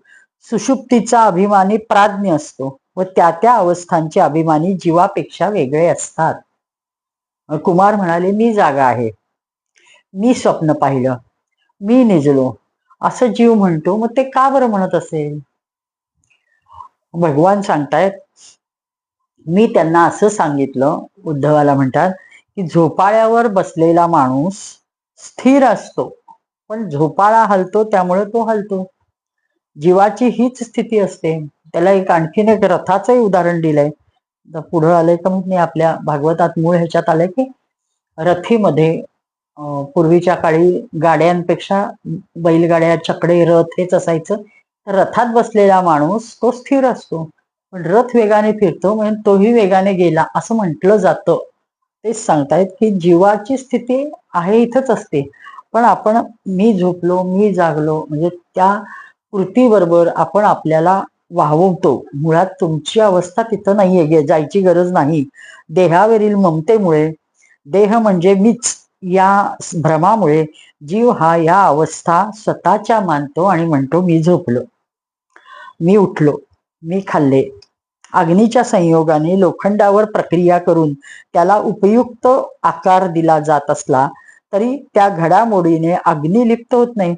S2: सुषुप्तीचा अभिमानी प्राज्ञ असतो व त्या त्या अवस्थांचे अभिमानी जीवापेक्षा वेगळे असतात. कुमार म्हणाले, मी जागा आहे, मी स्वप्न पाहिलं, मी निजलो असं जीव म्हणतो. मग ते का बरं म्हणत असेल? भगवान सांगतायत, मी त्यांना असं सांगितलं. उद्धवाला म्हणतात की झोपाळ्यावर बसलेला माणूस स्थिर असतो, पण झोपाळा हलतो त्यामुळे तो हलतो. जीवाची हीच स्थिती असते. त्याला आणखीन एक रथाचंही उदाहरण दिलंय. पुढं आलंय का माहित नाही, आपल्या भागवतात मूळ ह्याच्यात आलंय की रथीमध्ये पूर्वीच्या काळी गाड्यांपेक्षा बैलगाड्या, चकडे, रथ हेच असायचं. तर रथात बसलेला माणूस तो स्थिर असतो, पण रथ वेगाने फिरतो म्हणजे तोही वेगाने गेला असं म्हटलं जातं. तेच सांगतायत की जीवाची स्थिती आहे इथंच असते, पण आपण मी झोपलो, मी जागलो म्हणजे त्या कृतीबरोबर आपण आपल्याला वाहवतो. मुळात तुमची अवस्था तिथं नाहीये, जायची गरज नाही. देहावरील ममतेमुळे, देह म्हणजे मीच या भ्रमामुळे जीव हा या अवस्था स्वतःच्या मानतो आणि म्हणतो, मी झोपलो, मी उठलो, मी खाल्ले. अग्नीच्या संयोगाने लोखंडावर प्रक्रिया करून त्याला उपयुक्त आकार दिला जात असला तरी त्या घडामोडीने अग्नी लिप्त होत नाही.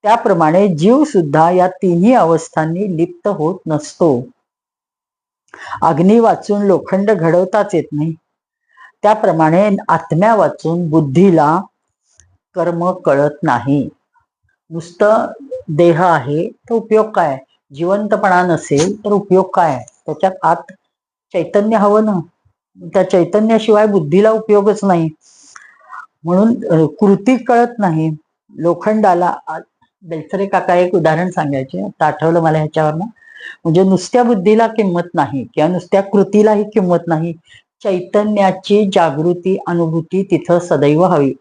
S2: त्याप्रमाणे जीव सुद्धा या तिन्ही अवस्थांनी लिप्त होत नसतो. अग्नी वाचून लोखंड घडवताच येत नाही, त्याप्रमाणे आत्म्या वाचून बुद्धीला कर्म कळत नाही. नुसतं देह आहे तर उपयोग काय? जिवंतपणा नसेल तर उपयोग काय? त्याच्यात आत चैतन्य हवं ना. त्या चैतन्याशिवाय बुद्धीला उपयोगच नाही. म्हणून कृती कळत नाही. लोखंडाला बेलसरे काका एक उदाहरण सांगायचे, आता आठवलं मला ह्याच्यावरनं. म्हणजे नुसत्या बुद्धीला किंमत नाही किंवा नुसत्या कृतीलाही किंमत नाही. चैतन्याची जागृती, अनुभूती तिथं सदैव हवी.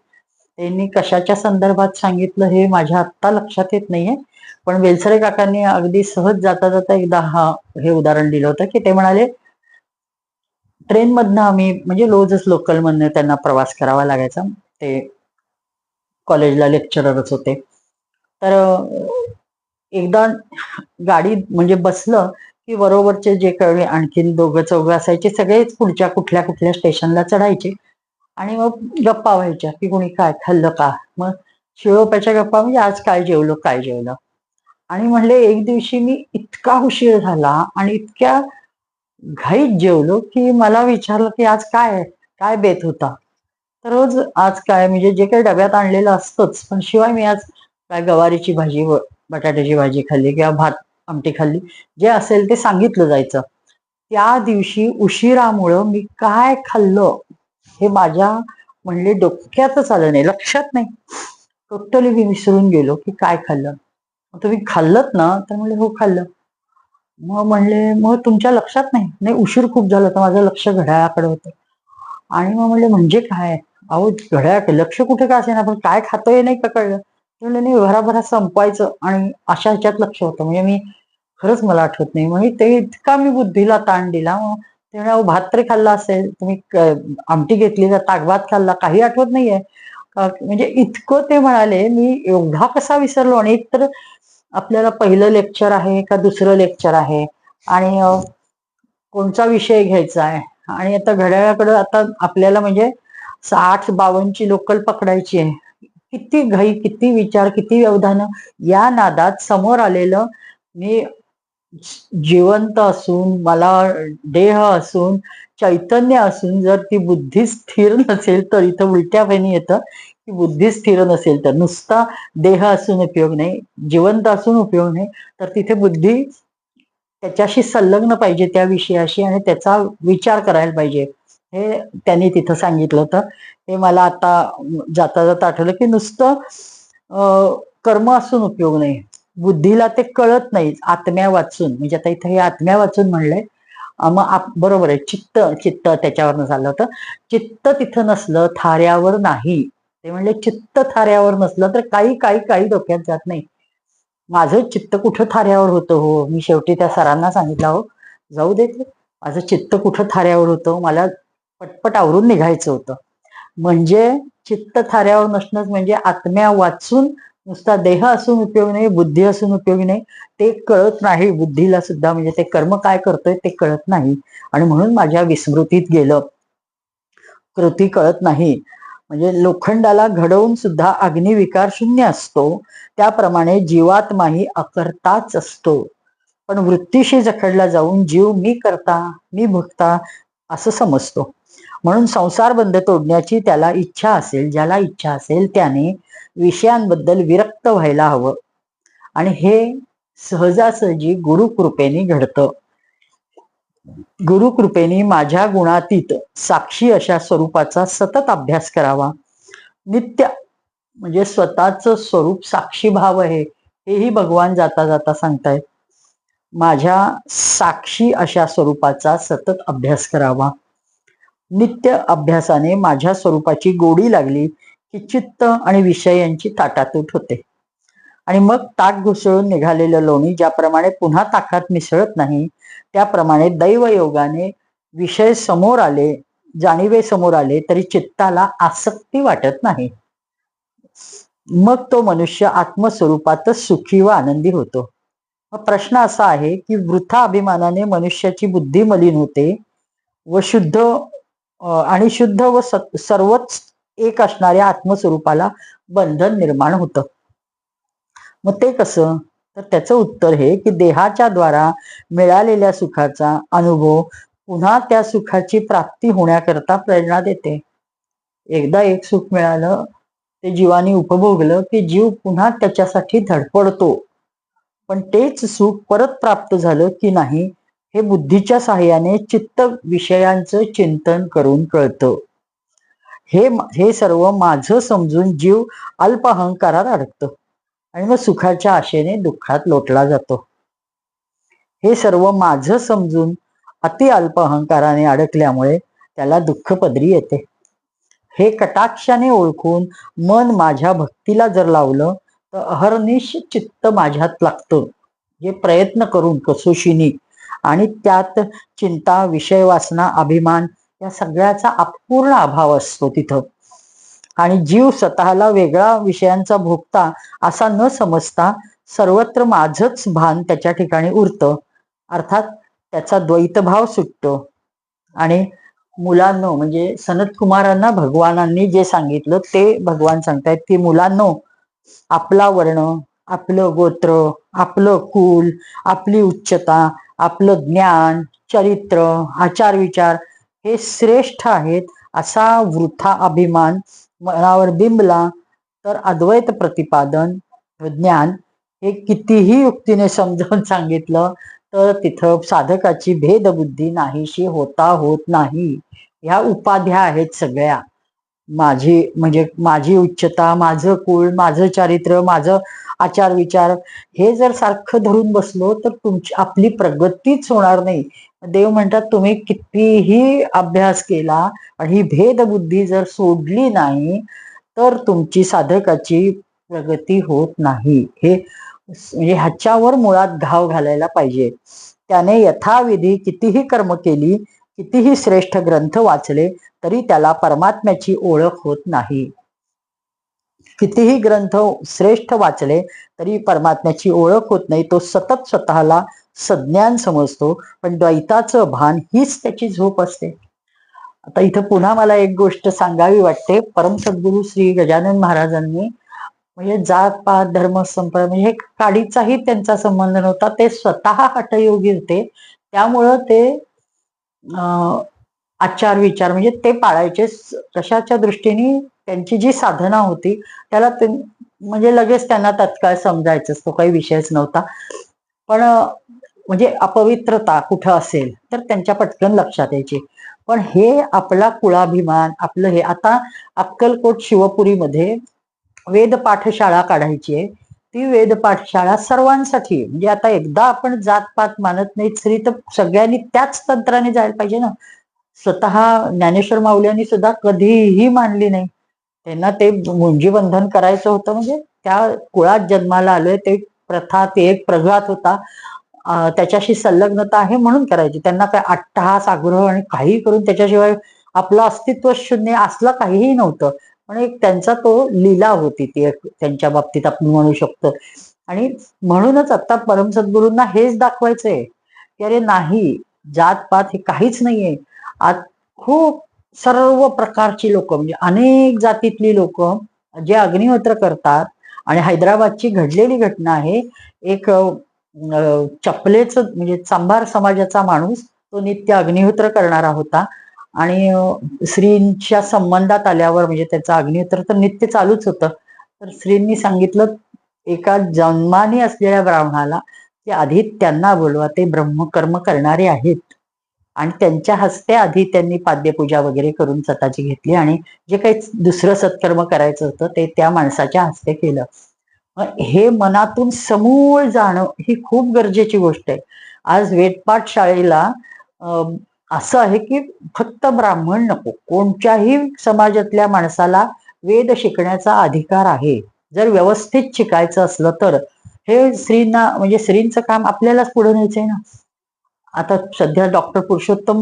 S2: त्यांनी कशाच्या संदर्भात सांगितलं हे माझ्या आत्ता लक्षात येत नाहीये, पण वेलसरे काकांनी अगदी सहज जाता जाता एकदा हे उदाहरण दिलं होतं की ते म्हणाले, ट्रेनमधनं आम्ही म्हणजे रोजच लोकलमधनं त्यांना प्रवास करावा लागायचा. ते कॉलेजला लेक्चररच होते. तर एकदा गाडी म्हणजे बसलं की बरोबरचे जे काही आणखीन 2-4 असायचे सगळेच पुढच्या कुठल्या कुठल्या स्टेशनला चढायचे आणि मग गप्पा व्हायच्या की कोणी काय खाल्लं का. मग शिळोप्याच्या गप्पा म्हणजे आज काय जेवलो, काय जेवलं. आणि म्हणले एक दिवशी मी इतका उशीर झाला आणि इतक्या घाईत जेवलो की मला विचारलं की आज काय काय बेत होता. तर रोज आज काय म्हणजे जे काही डब्यात आणलेलं असतंच, पण शिवाय मी आज काय गवारीची भाजी व बटाट्याची भाजी खाल्ली किंवा भात आमटी खाल्ली, जे असेल ते सांगितलं जायचं. त्या दिवशी उशिरामुळं मी काय खाल्लं हे माझ्या म्हणले डोक्यातच आलं नाही, लक्षात नाही. टोटली मी विसरून गेलो की काय खाल्लं. तुम्ही खाल्लत ना? तर म्हणले हो खाल्लं. मग म्हणले मग तुमच्या लक्षात नाही? नाही उशीर खूप झाला तर माझं लक्ष घड्याळाकडे होतं. आणि मग म्हणले म्हणजे काय? अहो घड्याळ लक्ष कुठे का असेना, पण काय खातोय नाही का कळलं. म्हणले नाही भराभरा संपवायचं आणि अशा ह्याच्यात लक्ष होतं. म्हणजे मी खरंच मला आठवत नाही. म्हणजे ते इतका मी बुद्धीला ताण दिला. मग ते म्हणे, अहो भात तरी खाल्ला असेल तुम्ही, आमटी घेतली का ताकभात खाल्ला, काही आठवत नाहीये. म्हणजे इतकं ते म्हणाले. मी एवढा कसा विसरलो. आणि एकतर आपल्याला पहिलं लेक्चर आहे का दुसरं लेक्चर आहे आणि कोणता विषय घ्यायचा आहे आणि आता घड्याळाकडे आता आपल्याला म्हणजे 8:52 लोकल पकडायची आहे. किती घाई, किती विचार, किती व्यवधान. या नादात समोर आलेलं मी जिवंत असून, मला देह असून, चैतन्य असून जर ती बुद्धी स्थिर नसेल तर, इथं उलट्या वेळी येतं की बुद्धी स्थिर नसेल तर नुसता देह असून उपयोग नाही, जिवंत असून उपयोग नाही, तर तिथे बुद्धी त्याच्याशी संलग्न पाहिजे त्या विषयाशी आणि त्याचा विचार करायला पाहिजे. हे त्यांनी तिथं सांगितलं होतं. हे मला आता जाता जाता आठवलं की नुसतं कर्म असून उपयोग नाही. बुद्धीला ते कळत नाही आत्म्या वाचून. म्हणजे आता इथे हे आत्म्या वाचून म्हणलंय. मग बरोबर आहे, चित्त चित्त त्याच्यावरनं झालं होतं. चित्त तिथं नसलं, थाऱ्यावर नाही. ते म्हणले चित्त थाऱ्यावर नसलं तर काही काही काही डोक्यात जात नाही. माझं चित्त कुठं थाऱ्यावर होतं हो. मी शेवटी त्या सरांना सांगितलं, हो जाऊ देत, माझं चित्त कुठं थाऱ्यावर होतं, मला पटपट आवरून निघायचं होतं. म्हणजे चित्त थाऱ्यावर नसणं म्हणजे आत्म्या वाचून नुसता देह असून उपयोग नाही, बुद्धी असून उपयोग नाही. ते कळत नाही बुद्धीला सुद्धा, म्हणजे ते कर्म काय करतोय ते कळत नाही. आणि म्हणून माझ्या विस्मृतीत गेलं, कृती कळत नाही. म्हणजे लोखंडाला घडवून सुद्धा अग्निविकार शून्य असतो, त्याप्रमाणे जीवात्माही अकर्ताच असतो. पण वृत्तीशी जखडला जाऊन जीव मी करता मी भोगता असं समजतो. म्हणून संसार बंध तोडण्याची त्याला इच्छा असेल, ज्याला इच्छा असेल त्याने विषयांबद्दल विरक्त व्हायला हवं. आणि हे सहजासहजी गुरुकृपेने घडतं. गुरुकृपेने माझ्या गुणातीत साक्षी अशा स्वरूपाचा सतत अभ्यास करावा. नित्य म्हणजे स्वतःच स्वरूप साक्षी भाव आहे, हेही भगवान जाता जाता सांगतायत. माझ्या साक्षी अशा स्वरूपाचा सतत अभ्यास करावा. नित्य अभ्यासाने माझ्या स्वरूपाची गोडी लागली की चित्त आणि विषयांची ताटातूट होते. आणि मग ताक घुसळून निघालेलं लोणी ज्याप्रमाणे पुन्हा ताकात मिसळत नाही, त्याप्रमाणे दैवयोगाने विषय समोर आले, जाणीवे समोर आले तरी चित्ताला आसक्ती वाटत नाही. मग तो मनुष्य आत्मस्वरूपातच सुखी व आनंदी होतो. मग प्रश्न असा आहे की वृथा अभिमानाने मनुष्याची बुद्धी मलिन होते व शुद्ध आणि शुद्ध व सर्वच एक असणाऱ्या आत्मस्वरूपाला बंधन निर्माण होतं. मग ते कसं? तर त्याचं उत्तर हे की देहाच्या द्वारा मिळालेल्या सुखाचा अनुभव पुन्हा त्या सुखाची प्राप्ती होण्याकरता प्रेरणा देते. एकदा एक सुख मिळालं, ते जीवाने उपभोगलं की जीव पुन्हा त्याच्यासाठी धडपडतो. पण तेच सुख परत प्राप्त झालं की नाही हे बुद्धीच्या साहाय्याने चित्त विषयांचं चिंतन करून कळतं. हे सर्व माझं समजून जीव अल्प अहंकारात अडकतो आणि मग सुखाच्या आशेने दुःखात लोटला जातो. हे सर्व माझं समजून अति अल्प अहंकाराने अडकल्यामुळे त्याला दुःख पदरी येते. हे कटाक्षाने ओळखून मन माझ्या भक्तीला जर लावलं तर अहर्निश चित्त माझ्यात लागतं. हे प्रयत्न करून कसोशीनी, आणि त्यात चिंता, विषय वासना, अभिमान या सगळ्याचा अपूर्ण अभाव असतो तिथं. आणि जीव स्वतःला वेगळा विषयांचा भोगता असा न समजता सर्वत्र माझंच भान त्याच्या ठिकाणी उरतं. अर्थात त्याचा द्वैतभाव सुटतो. आणि मुलांनो, म्हणजे सनत कुमारांना भगवानांनी जे सांगितलं ते भगवान सांगतायत की मुलांनो, आपला वर्ण, आपलं गोत्र, आपलं कुल, आपली उच्चता, आपलं ज्ञान, चरित्र, आचार विचार हे श्रेष्ठ आहेत असा वृथा अभिमान मनावर बिंबला तर अद्वैत प्रतिपादन ज्ञान हे कितीही युक्तीने समजावून सांगितलं तर तिथं साधकाची भेदबुद्धी नाहीशी होता होत नाही. ह्या उपाध्या आहेत सगळ्या. म्हणजे माझी उच्चता, माझं कुळ, माझं चारित्र्य, माझं आचार विचार हे जर सारखं धरून बसलो तर तुमची आपली प्रगतीच होणार नाही. देव म्हणतात तुम्ही कितीही अभ्यास केला आणि ही भेदबुद्धी जर सोडली नाही तर तुमची साधकाची प्रगती होत नाही. हे म्हणजे ह्याच्यावर मुळात घाव घालायला पाहिजे. त्याने यथाविधी कितीही कर्म केली, कितीही श्रेष्ठ ग्रंथ वाचले तरी त्याला परमात्म्याची ओळख होत नाही. कितीही ग्रंथ श्रेष्ठ वाचले तरी परमात्म्याची ओळख होत नाही. तो सतत स्वतःला सज्ञान समजतो, पण द्वैताचं भान हीच त्याची झोप असते. आता इथं पुन्हा मला एक गोष्ट सांगावी वाटते. परम सद्गुरू श्री गजानन महाराजांनी म्हणजे जात पात धर्म संप्रदाय म्हणजे काडीचाही त्यांचा संबंध नव्हता. ते स्वतः हठयोगी होते, त्यामुळं ते आचार विचार म्हणजे ते पाळायचे. कशाच्या दृष्टीने त्यांची जी साधना होती त्याला ते म्हणजे लगेच त्यांना तत्काळ समजायचंच, तो काही विषयच नव्हता. पण म्हणजे अपवित्रता कुठं असेल तर त्यांच्या पटकन लक्षात यायची. पण हे आपला कुळाभिमान, आपलं हे आता अक्कलकोट शिवपुरीमध्ये वेद पाठशाळा काढायची आहे. ती वेद पाठशाळा सर्वांसाठी, म्हणजे आता एकदा आपण जातपात मानत नाही स्त्री तर सगळ्यांनी त्याच तंत्राने जायला पाहिजे ना. स्वतः ज्ञानेश्वर माऊल्यांनी सुद्धा कधीही मानली नाही. त्यांना ते मुंजी बंधन करायचं होतं, म्हणजे त्या कुळात जन्माला आलोय, ते प्रथा, ते एक प्रघात होता, त्याच्याशी संलग्नता आहे म्हणून करायची. त्यांना काय अट्टहास, आग्रह आणि काही करून त्याच्याशिवाय आपलं अस्तित्व शून्य असलं काहीही नव्हतं. पण एक त्यांचा तो लीला होती, ती एक त्यांच्या बाबतीत आपण म्हणू शकतो. आणि म्हणूनच आता परमसद्गुरूंना हेच दाखवायचंय की अरे नाही, जातपात हे काहीच नाहीये. आज खूप सर्व प्रकारची लोक, म्हणजे अनेक जातीतली लोक जे अग्निहोत्र करतात. आणि हैदराबादची घडलेली घटना आहे, एक चपलेच म्हणजे चांभार समाजाचा माणूस, तो नित्य अग्निहोत्र करणारा होता. आणि श्रींच्या संबंधात आल्यावर, म्हणजे त्याचं अग्निहोत्र तर नित्य चालूच होतं, तर श्रींनी सांगितलं एका जन्माने असलेल्या ब्राह्मणाला की आधी त्यांना बोलवा, ते ब्रह्मकर्म करणारे आहेत. आणि त्यांच्या हस्ते आधी त्यांनी पाद्यपूजा वगैरे करून स्वतःची घेतली, आणि जे काही दुसरं सत्कर्म करायचं होतं ते त्या माणसाच्या हस्ते केलं. हे मनातून समूळ जाणं ही खूप गरजेची गोष्ट आहे. आज वेदपाठ शाळेला असं आहे की फक्त ब्राह्मण नको, कोणत्याही समाजातल्या माणसाला वेद शिकण्याचा अधिकार आहे, जर व्यवस्थित शिकायचं असलं तर. हे श्रींना, म्हणजे श्रींचं काम आपल्यालाच पुढे न्यायचंय ना. आता सध्या डॉक्टर पुरुषोत्तम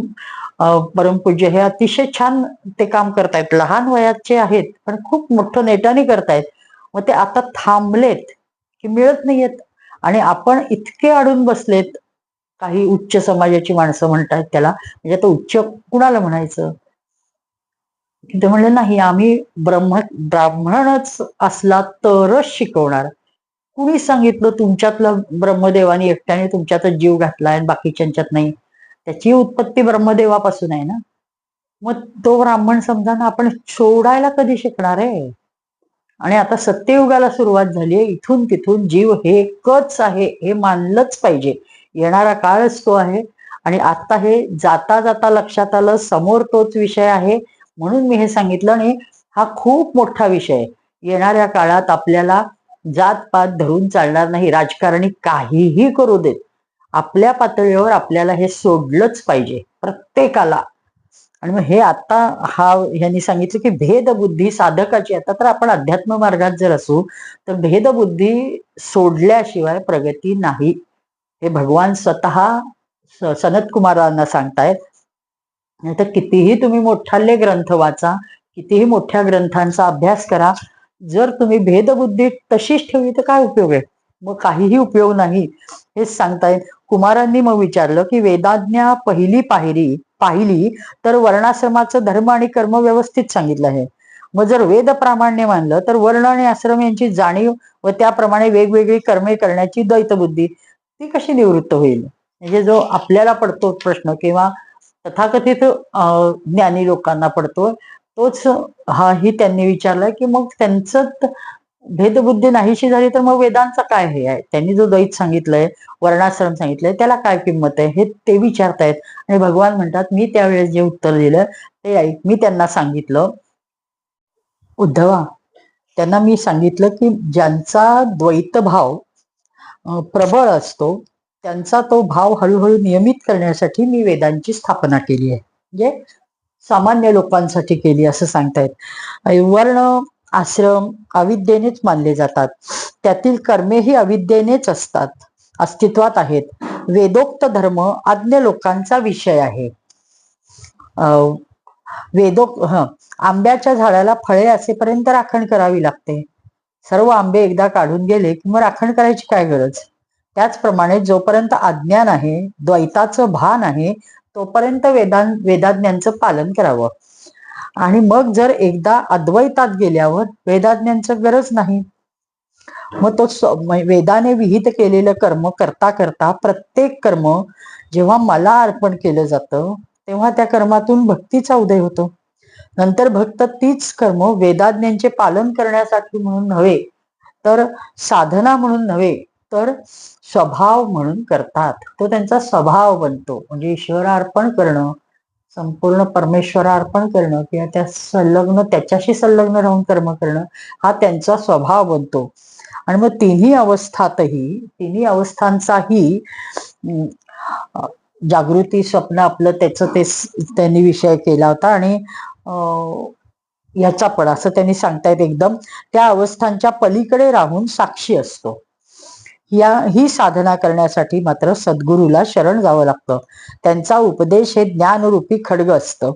S2: परमपूज्य हे अतिशय छान ते काम करतायत, लहान वयाचे आहेत पण खूप मोठं नेटाने करतायत. मग ते आता थांबलेत की मिळत नाहीयेत, आणि आपण इतके अडून बसलेत. काही उच्च समाजाची माणसं म्हणतात त्याला, म्हणजे आता उच्च कुणाला म्हणायचं, ते म्हणलं नाही, आम्ही ब्राह्मणच असला तरच शिकवणार. कुणी सांगितलं तुमच्यातला ब्रह्मदेवानी एकट्याने तुमच्यातच जीव घातलाय आणि बाकीच्यांच्यात नाही? त्याची उत्पत्ती ब्रह्मदेवापासून आहे ना. मग तो ब्राह्मण समजा ना, आपण सोडायला कधी शिकणार आहे? आणि आता सत्ययुगाला सुरुवात झाली आहे, इथून तिथून जीव हे एकच आहे हे मानलंच पाहिजे. येणारा काळच तो आहे. आणि आता हे जाता जाता लक्षात आलं, समोर तोच विषय आहे, म्हणून मी हे सांगितलं. आणि हा खूप मोठा विषय आहे. येणाऱ्या काळात आपल्याला जातपात धरून चालणार नाही. राजकारणी काहीही करू देत, आपल्या पातळीवर आपल्याला हे सोडलंच पाहिजे प्रत्येकाला. आणि मग हे आता ह्यांनी सांगितलं की भेदबुद्धी साधकाची, आता तर आपण अध्यात्म मार्गात जर असू तर भेदबुद्धी सोडल्याशिवाय प्रगती नाही, हे भगवान स्वतः सनत कुमारांना सांगतायत. नाही तर कितीही तुम्ही मोठाले ग्रंथ वाचा, कितीही मोठ्या ग्रंथांचा अभ्यास करा, जर तुम्ही भेदबुद्धी तशीच ठेवली तर काय उपयोग आहे? मग काहीही उपयोग नाही, हेच सांगतायत. कुमारांनी मग विचारलं की वेदाज्ञा पाहिली तर वर्णाश्रमाचं धर्म आणि कर्म व्यवस्थित सांगितलं आहे. मग जर वेद प्रामाण्य मानलं तर वर्ण आणि आश्रम यांची जाणीव व त्याप्रमाणे वेगवेगळी कर्मे करण्याची द्वैतबुद्धी ती कशी निवृत्त होईल? म्हणजे जो आपल्याला पडतो प्रश्न, किंवा तथाकथित ज्ञानी लोकांना पडतो, तोच हाही त्यांनी विचारलाय की मग त्यांचं भेदबुद्धी नाहीशी झाली तर मग वेदांचा काय हे आहे? त्यांनी जो द्वैत सांगितलंय, वर्णाश्रम सांगितलंय, त्याला काय किंमत आहे, हे ते विचारतायत. आणि भगवान म्हणतात मी त्यावेळेस जे उत्तर दिलं ते ऐक. मी त्यांना सांगितलं, उद्धवा, त्यांना मी सांगितलं की ज्यांचा द्वैत भाव प्रबळ असतो त्यांचा तो भाव हळूहळू नियमित करण्यासाठी मी वेदांची स्थापना केली आहे, म्हणजे सामान्य लोकांसाठी केली असं सांगतायत. वर्ण आश्रम अविद्येनेच मानले जातात, त्यातील कर्मेही अविद्येनेच असतात, अस्तित्वात आहेत. वेदोक्त धर्म अज्ञ लोकांचा विषय आहे. आंब्याच्या झाडाला फळे असेपर्यंत राखण करावी लागते. सर्व आंबे एकदा काढून गेले की मग राखण करायची काय गरज? त्याचप्रमाणे जोपर्यंत अज्ञान आहे, द्वैताचं भान आहे, तोपर्यंत वेदाज्ञांचं पालन करावं. आणि मग जर एकदा अद्वैतात गेल्यावर वेदाज्ञांचं गरज नाही. मग तो वेदाने विहित केलेलं कर्म करता करता प्रत्येक कर्म जेव्हा मला अर्पण केलं जातं तेव्हा त्या कर्मातून भक्तीचा उदय होतो. नंतर भक्त तीच कर्म वेदाज्ञांचे पालन करण्यासाठी म्हणून नव्हे, तर साधना म्हणून नव्हे, तर स्वभाव म्हणून करतात. तो त्यांचा स्वभाव बनतो. म्हणजे ईश्वरार्पण करणं, संपूर्ण परमेश्वरार्पण करणं, किंवा त्याच्याशी संलग्न राहून कर्म करणं, हा त्यांचा स्वभाव बनतो. आणि मग तिन्ही अवस्थांचाही जागृती स्वप्न आपलं त्याचं ते त्यांनी विषय केला होता. आणि याचा पण असं त्यांनी सांगतायत एकदम त्या अवस्थांच्या पलीकडे राहून साक्षी असतो. ही साधना करण्यासाठी मात्र सद्गुरूला शरण जावं लागतं. त्यांचा उपदेश हे ज्ञानरूपी खड्ग असतं.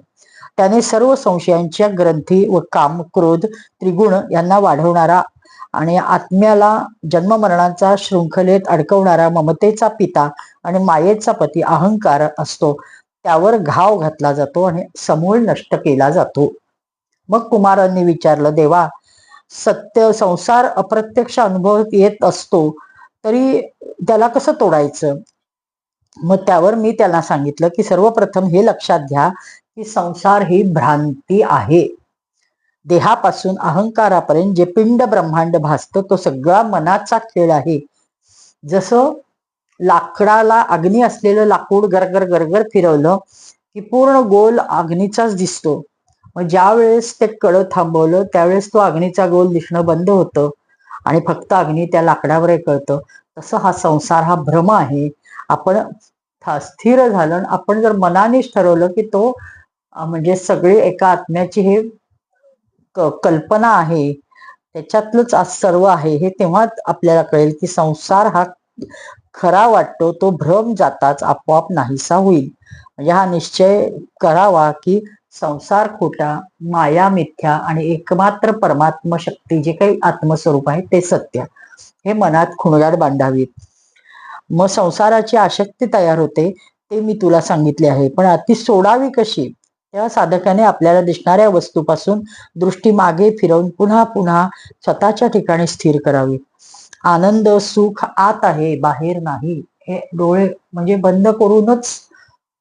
S2: त्याने सर्व संशयांच्या ग्रंथी व काम क्रोध त्रिगुण यांना वाढवणारा आणि आत्म्याला जन्ममरणांचा शृंखलेत अडकवणारा ममतेचा पिता आणि मायेचा पती अहंकार असतो त्यावर घाव घातला जातो आणि समूळ नष्ट केला जातो. मग कुमारांनी विचारलं, देवा, सत्य संसार अप्रत्यक्ष अनुभव येत असतो तरी त्याला कसं तोडायचं? मग त्यावर मी त्यांना सांगितलं की सर्वप्रथम हे लक्षात घ्या की संसार ही भ्रांती आहे. देहापासून अहंकारापर्यंत जे पिंड ब्रह्मांड भासतं तो सगळा मनाचा खेळ आहे. जसं लाकडाला अग्नी असलेलं लाकूड गरगर गरगर फिरवलं की पूर्ण गोल अग्नीचाच दिसतो. मग ज्या वेळेस ते कड थांबवलं त्यावेळेस तो अग्नीचा गोल दिसणं बंद होतं आणि फक्त अग्नी त्या लाकडावर कळतं. तसं हा संसार हा भ्रम आहे. आपण स्थिर झालं, आपण जर मनानेच ठरवलं की तो म्हणजे सगळे एका आत्म्याची हे कल्पना आहे, त्याच्यातलंच आज सर्व आहे, हे तेव्हाच आपल्याला कळेल की संसार हा खरा वाटतो तो भ्रम जाताच आपोआप नाहीसा होईल. म्हणजे हा निश्चय करावा की संसार खोटा, माया मिथ्या आणि एकमात्र परमात्म शक्ती जे काही आत्मस्वरूप आहे ते सत्य, हे मनात खुणगाड बांधावीत. मग संसाराची आसक्ती तयार होते ते मी तुला सांगितले आहे. पण ती सोडावी कशी? त्या साधकाने आपल्याला दिसणाऱ्या वस्तूपासून दृष्टी मागे फिरवून पुन्हा पुन्हा स्वतःच्या ठिकाणी स्थिर करावी. आनंद सुख आत आहे, बाहेर नाही. हे डोळे म्हणजे बंद करूनच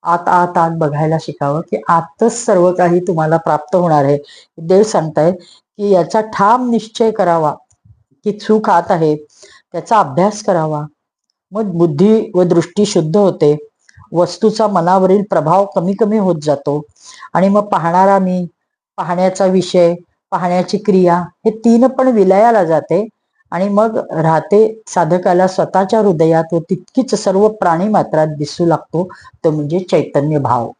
S2: आत आत आत बघायला शिकावं की आतच सर्व काही तुम्हाला प्राप्त होणार आहे. देव सांगताय की याचा ठाम निश्चय करावा की सुख आत आहे, त्याचा अभ्यास करावा. मग बुद्धी व दृष्टी शुद्ध होते, वस्तूचा मनावरील प्रभाव कमी कमी होत जातो आणि मग पाहणारा मी, पाहण्याचा विषय, पाहण्याची क्रिया हे तीन पण विलयाला जाते आणि मग राहते साधकाला स्वतःच्या हृदयात व तितकीच सर्व प्राणी मात्रात दिसू लागतो तो म्हणजे चैतन्य भाव.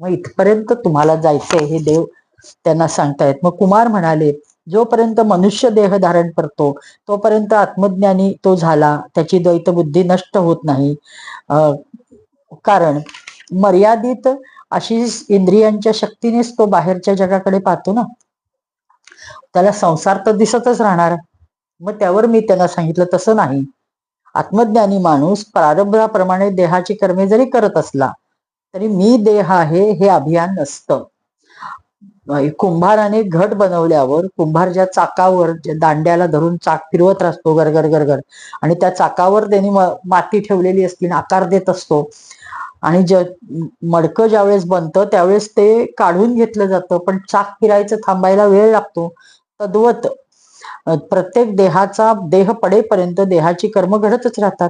S2: मग इथपर्यंत तुम्हाला जायचंय हे देव त्यांना सांगतायत. मग कुमार म्हणाले, जोपर्यंत मनुष्य देह धारण करतो तोपर्यंत आत्मज्ञानी तो झाला, त्याची द्वैत बुद्धी नष्ट होत नाही. कारण मर्यादित अशी इंद्रियांच्या शक्तीनेच तो बाहेरच्या जगाकडे पाहतो ना, त्याला संसार तर दिसतच राहणार. मग त्यावर मी त्यांना सांगितलं, तसं नाही. आत्मज्ञानी माणूस प्रारब्धाप्रमाणे देहाची कर्मे जरी करत असला तरी मी देह आहे हे अभियान नसतं. कुंभाराने घट बनवल्यावर कुंभार ज्या चाकावर दांड्याला धरून चाक फिरवत असतो गरगर गरगर आणि त्या चाकावर त्यांनी माती ठेवलेली असते, आकार देत असतो आणि मडकं ज्यावेळेस बनतं त्यावेळेस ते काढून घेतलं जातं, पण चाक फिरायचं थांबायला वेळ लागतो. तद्वत प्रत्येक देह पडेपर्यंत देहाची कर्म घडतच राहतात.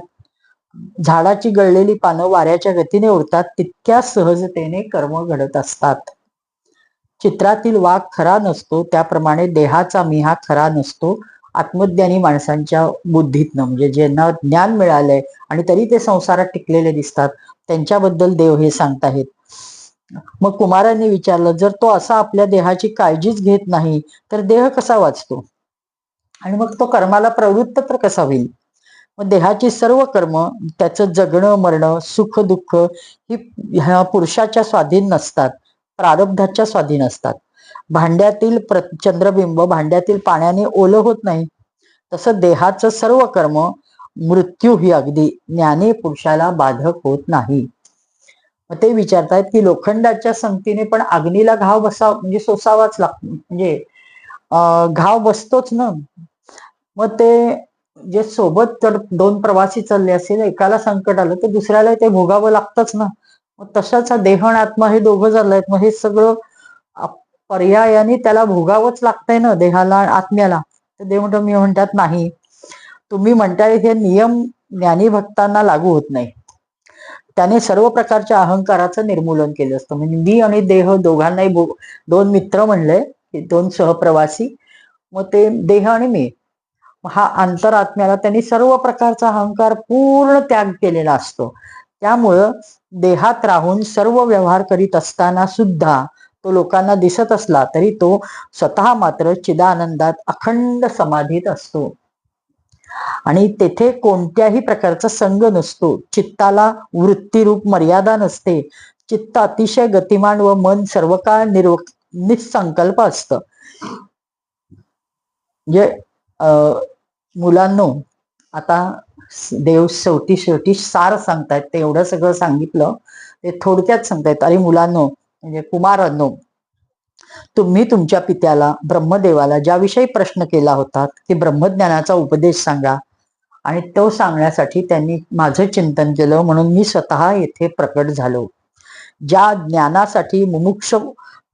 S2: झाडाची गळलेली पानं वाऱ्याच्या गतीने उडतात, तितक्या सहजतेने कर्म घडत असतात. चित्रातील वाघ खरा नसतो त्याप्रमाणे देहाचा मी हा खरा नसतो. आत्मज्ञानी माणसांच्या बुद्धीतनं म्हणजे ज्यांना ज्ञान मिळालंय आणि तरी ते संसारात टिकलेले दिसतात त्यांच्याबद्दल देव हे सांगताहेत. मग कुमारांनी विचारलं, जर तो असा आपल्या देहाची काळजीच घेत नाही तर देह कसा वाचतो आणि मग तो कर्माला प्रवृत्त तर कसा होईल? मग देहाची सर्व कर्म, त्याचं जगणं मरणं सुख दुःख ही ह्या पुरुषाच्या स्वाधीन नसतात, प्रारब्धाच्या स्वाधीन असतात. भांड्यातील चंद्रबिंब भांड्यातील पाण्याने ओलं होत नाही, तसं देहाचं सर्व कर्म मृत्यू ही अगदी ज्ञानी पुरुषाला बाधक होत नाही. मग ते विचारतायत की लोखंडाच्या संगतीने पण अग्नीला घाव म्हणजे सोसावाच लागतो, म्हणजे घाव बसतोच ना. मग ते जे सोबत जर दोन प्रवासी चालले असेल, एकाला संकट आलं तर दुसऱ्याला ते भोगावं लागतच ना. मग तशाच देह आणि आत्मा हे दोघं झालेत, मग हे सगळं पर्यायाने त्याला भोगावंच लागतंय ना देहाला आत्म्याला. तर देव म्हणतात नाही, तुम्ही म्हणताय हे नियम ज्ञानी भक्तांना लागू होत नाही. त्याने सर्व प्रकारच्या अहंकाराचं निर्मूलन केलं असतं. म्हणजे मी आणि देह दोघांनाही दोन मित्र म्हणले, दोन सहप्रवासी, मग ते देह आणि मी. हा अंतरात्म्याला त्यांनी सर्व प्रकारचा अहंकार पूर्ण त्याग केलेला असतो. त्यामुळं देहात राहून सर्व व्यवहार करीत असताना सुद्धा तो लोकांना दिसत असला तरी तो स्वतः मात्र चिदानंदात अखंड समाधीत असतो आणि तेथे कोणत्याही प्रकारचा संग नसतो. चित्ताला वृत्तीरूप मर्यादा नसते. चित्त अतिशय गतिमान व मन सर्व काळ निसंकल्प असतं. म्हणजे मुलांनो, आता देव शेवटी शेवटी सार सांगतायत. ते एवढं सगळं सांगितलं ते थोडक्यात सांगतायत. अरे मुलांनो, म्हणजे कुमारांनो, तुम्ही तुमच्या पित्याला ब्रह्मदेवाला ज्याविषयी प्रश्न केला होता ते ब्रह्मज्ञानाचा उपदेश सांगा. आणि तो सांगण्यासाठी त्यांनी माझं चिंतन केलं म्हणून मी स्वतः येथे प्रकट झालो. ज्या ज्ञानासाठी मुमुक्ष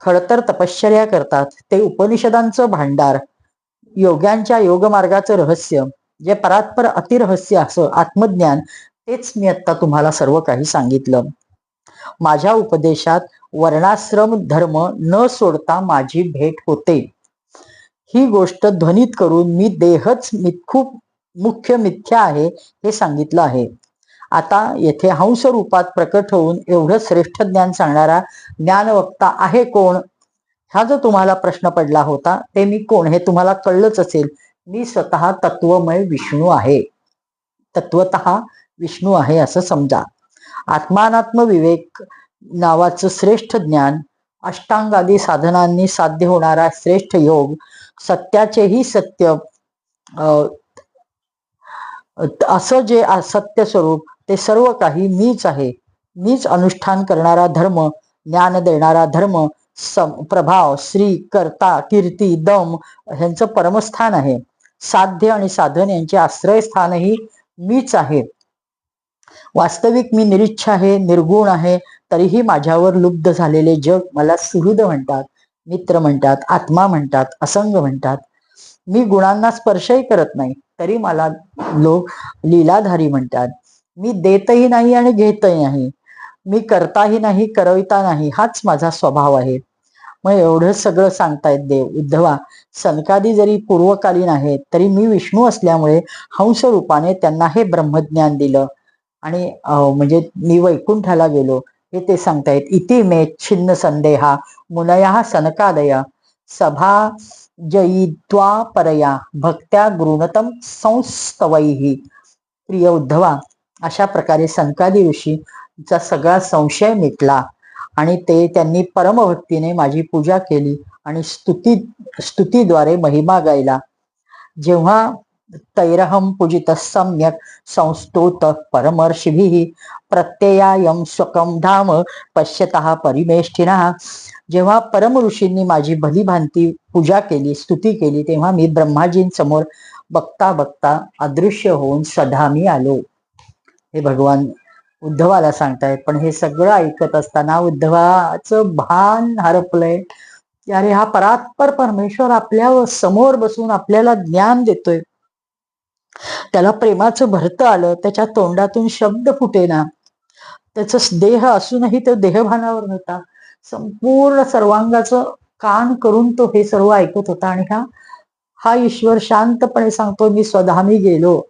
S2: खडतर तपश्चर्या करतात ते उपनिषदांचं भांडार, योग्यांच्या योगमार्गाचं रहस्य, जे परात्पर अतिरहस्य असं आत्मज्ञान, तेच मी आता तुम्हाला सर्व काही सांगितलं. माझ्या उपदेशात वर्णाश्रम धर्म न सोडता माझी भेट होते. ही गोष्ट ध्वनित करून मी देहच खूप मुख्य मिथ्या आहे हे सांगितलं आहे. आता येथे हंस रूपात प्रकट होऊन एवढं श्रेष्ठ ज्ञान सांगणारा ज्ञानवक्ता आहे कोण? हा जो तुम्हाला प्रश्न पडला होता ते मी कोण हे तुम्हाला कळलंच असेल. मी स्वतः तत्वमय विष्णू आहे. तत्वतः विष्णू आहे असं समजा. आत्मानात्म विवेक नावाचं श्रेष्ठ ज्ञान, अष्टांगादी साधनांनी साध्य होणारा श्रेष्ठ योग, सत्याचेही सत्य असं जे सत्य स्वरूप, ते सर्व काही मीच आहे. मीच अनुष्ठान करणारा धर्म, ज्ञान देणारा धर्म, प्रभाव, श्री, कर्ता, कीर्ती, दम ह्यांचं परमस्थान आहे. साध्य आणि साधन यांचे आश्रयस्थानही मीच आहे. वास्तविक मी निरीच्छ आहे, निर्गुण आहे. तरीही माझ्यावर लुब्ध झालेले जग मला सुहृद म्हणतात, मित्र म्हणतात, आत्मा म्हणतात, असंग म्हणतात. मी गुणांना स्पर्शही करत नाही तरी मला लोक लीलाधारी म्हणतात. मी देतही नाही आणि घेतही नाही. मी करताही नाही, करविता नाही. हाच माझा स्वभाव आहे. मग एवढं सगळं सांगतायत देव. उद्धवा, सनकादी जरी पूर्वकालीन आहेत तरी मी विष्णू असल्यामुळे हंस रूपाने त्यांना हे ब्रह्मज्ञान दिलं आणि म्हणजे मी वैकुंठाला गेलो हे ते सांगतायत. इति मे छिन्न संदेहा मुनया सनकादया सभा जयित्वा परया भक्त्या गृणतम संस्तवैही. प्रिय उद्धवा, अशा प्रकारे सनकादी ऋषीचा सगळा संशय मिटला आणि त्यांनी परमभक्तीने माझी पूजा केली आणि स्तुतीद्वारे महिमा गायला. जेव्हा तैरहम पूजित सम्यक संस्तोत परमर्षिभिः प्रत्ययायम स्वकम धाम पश्यतः परिमेष्ठिनः. जेव्हा परम ऋषींनी माझी भलीभांती पूजा केली, स्तुती केली, तेव्हा मी ब्रह्माजींसमोर बघता बघता अदृश्य होऊन स्वधामी आलो. हे भगवान उद्धवाला सांगतायत. पण हे सगळं ऐकत असताना उद्धवाचं भान हरपलंय. अरे हा परात्पर परमेश्वर आपल्या समोर बसून आपल्याला ज्ञान देतोय. त्याला प्रेमाचं भरत आलं, त्याच्या तोंडातून शब्द फुटेना, त्याचं देह असूनही तो देहभानावर नव्हता. संपूर्ण सर्वांगाचं कान करून तो हे सर्व ऐकत होता. आणि हा ईश्वर शांतपणे सांगतो मी स्वधामी गेलो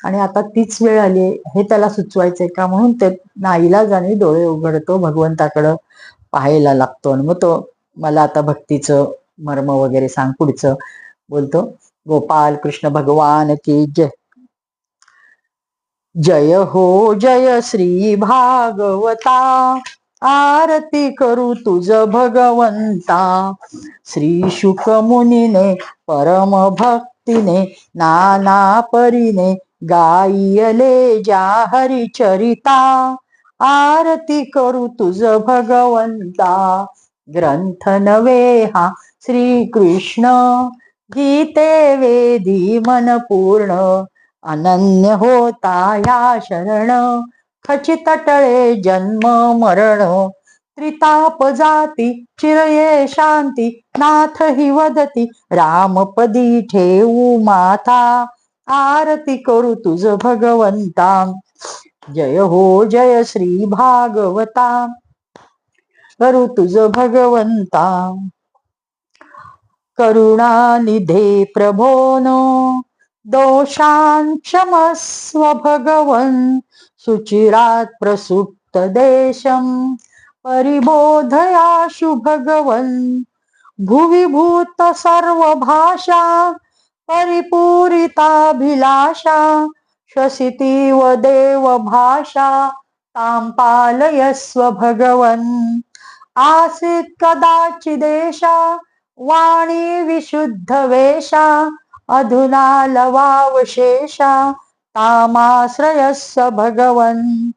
S2: आणि आता तीच वेळ आली हे त्याला सुचवायचंय का? म्हणून ते नाईलाजाने डोळे उघडतो, भगवंताकडं पाहायला लागतो. आणि मग तो मला आता भक्तीचं मर्म वगैरे सांग. पुढचं बोलतो. गोपाल कृष्ण भगवान की जय. जय हो जय श्री भागवता, आरती करू तुझ भगवंता. श्री शुक मुनीने परम भक्तीने नाना परीने गायले ज्या हरिचरिता. आरती करू तुझ भगवंता, ग्रंथ नवे हा श्री कृष्ण. गीते वेदी मन पूर्ण, अनन्य होता या शरण. खचित टळे जन्म मरण, त्रिताप जाती चिरये शांती. नाथ हि वदती रामपदी ठेवू माथा. आरती करू तुझ भगवंता, जय हो जय श्री भागवता. करू तुझ भगवंता. करुणा निधे प्रभोनो, दोषान् क्षमस्व भगवन् सुचिरात् प्रसुप्त देशं परिबोधयाशु भगवन् भुवि भूत सर्वभाषा परिपूरिताभिलाषा श्वसितीव देवभाषा तां पालयस्व भगवन् आसीत् कदाचिदेषा वाणी विशुद्धवेषा अधुना लवावशेषा तामाश्रयस्व भगवन्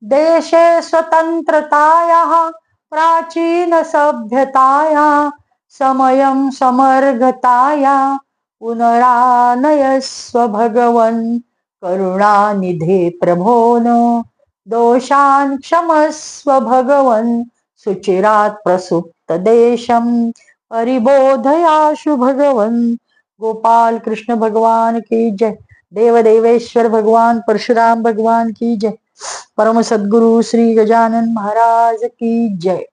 S2: देशे स्वतन्त्रतायाः प्राचीनसभ्यताया समयं समर्गताया पुनरानयस्व भगवन् करुणानिधे प्रभो नो दोषान् क्षमस्व भगवन् सुचिरात् प्रसुप्त देशं परिबोधयाशु भगवन् गोपाल कृष्ण भगवान की जय। देव देवेश्वर भगवान परशुराम भगवान की जय। परम सद्गुरु श्री गजानन महाराज की जय।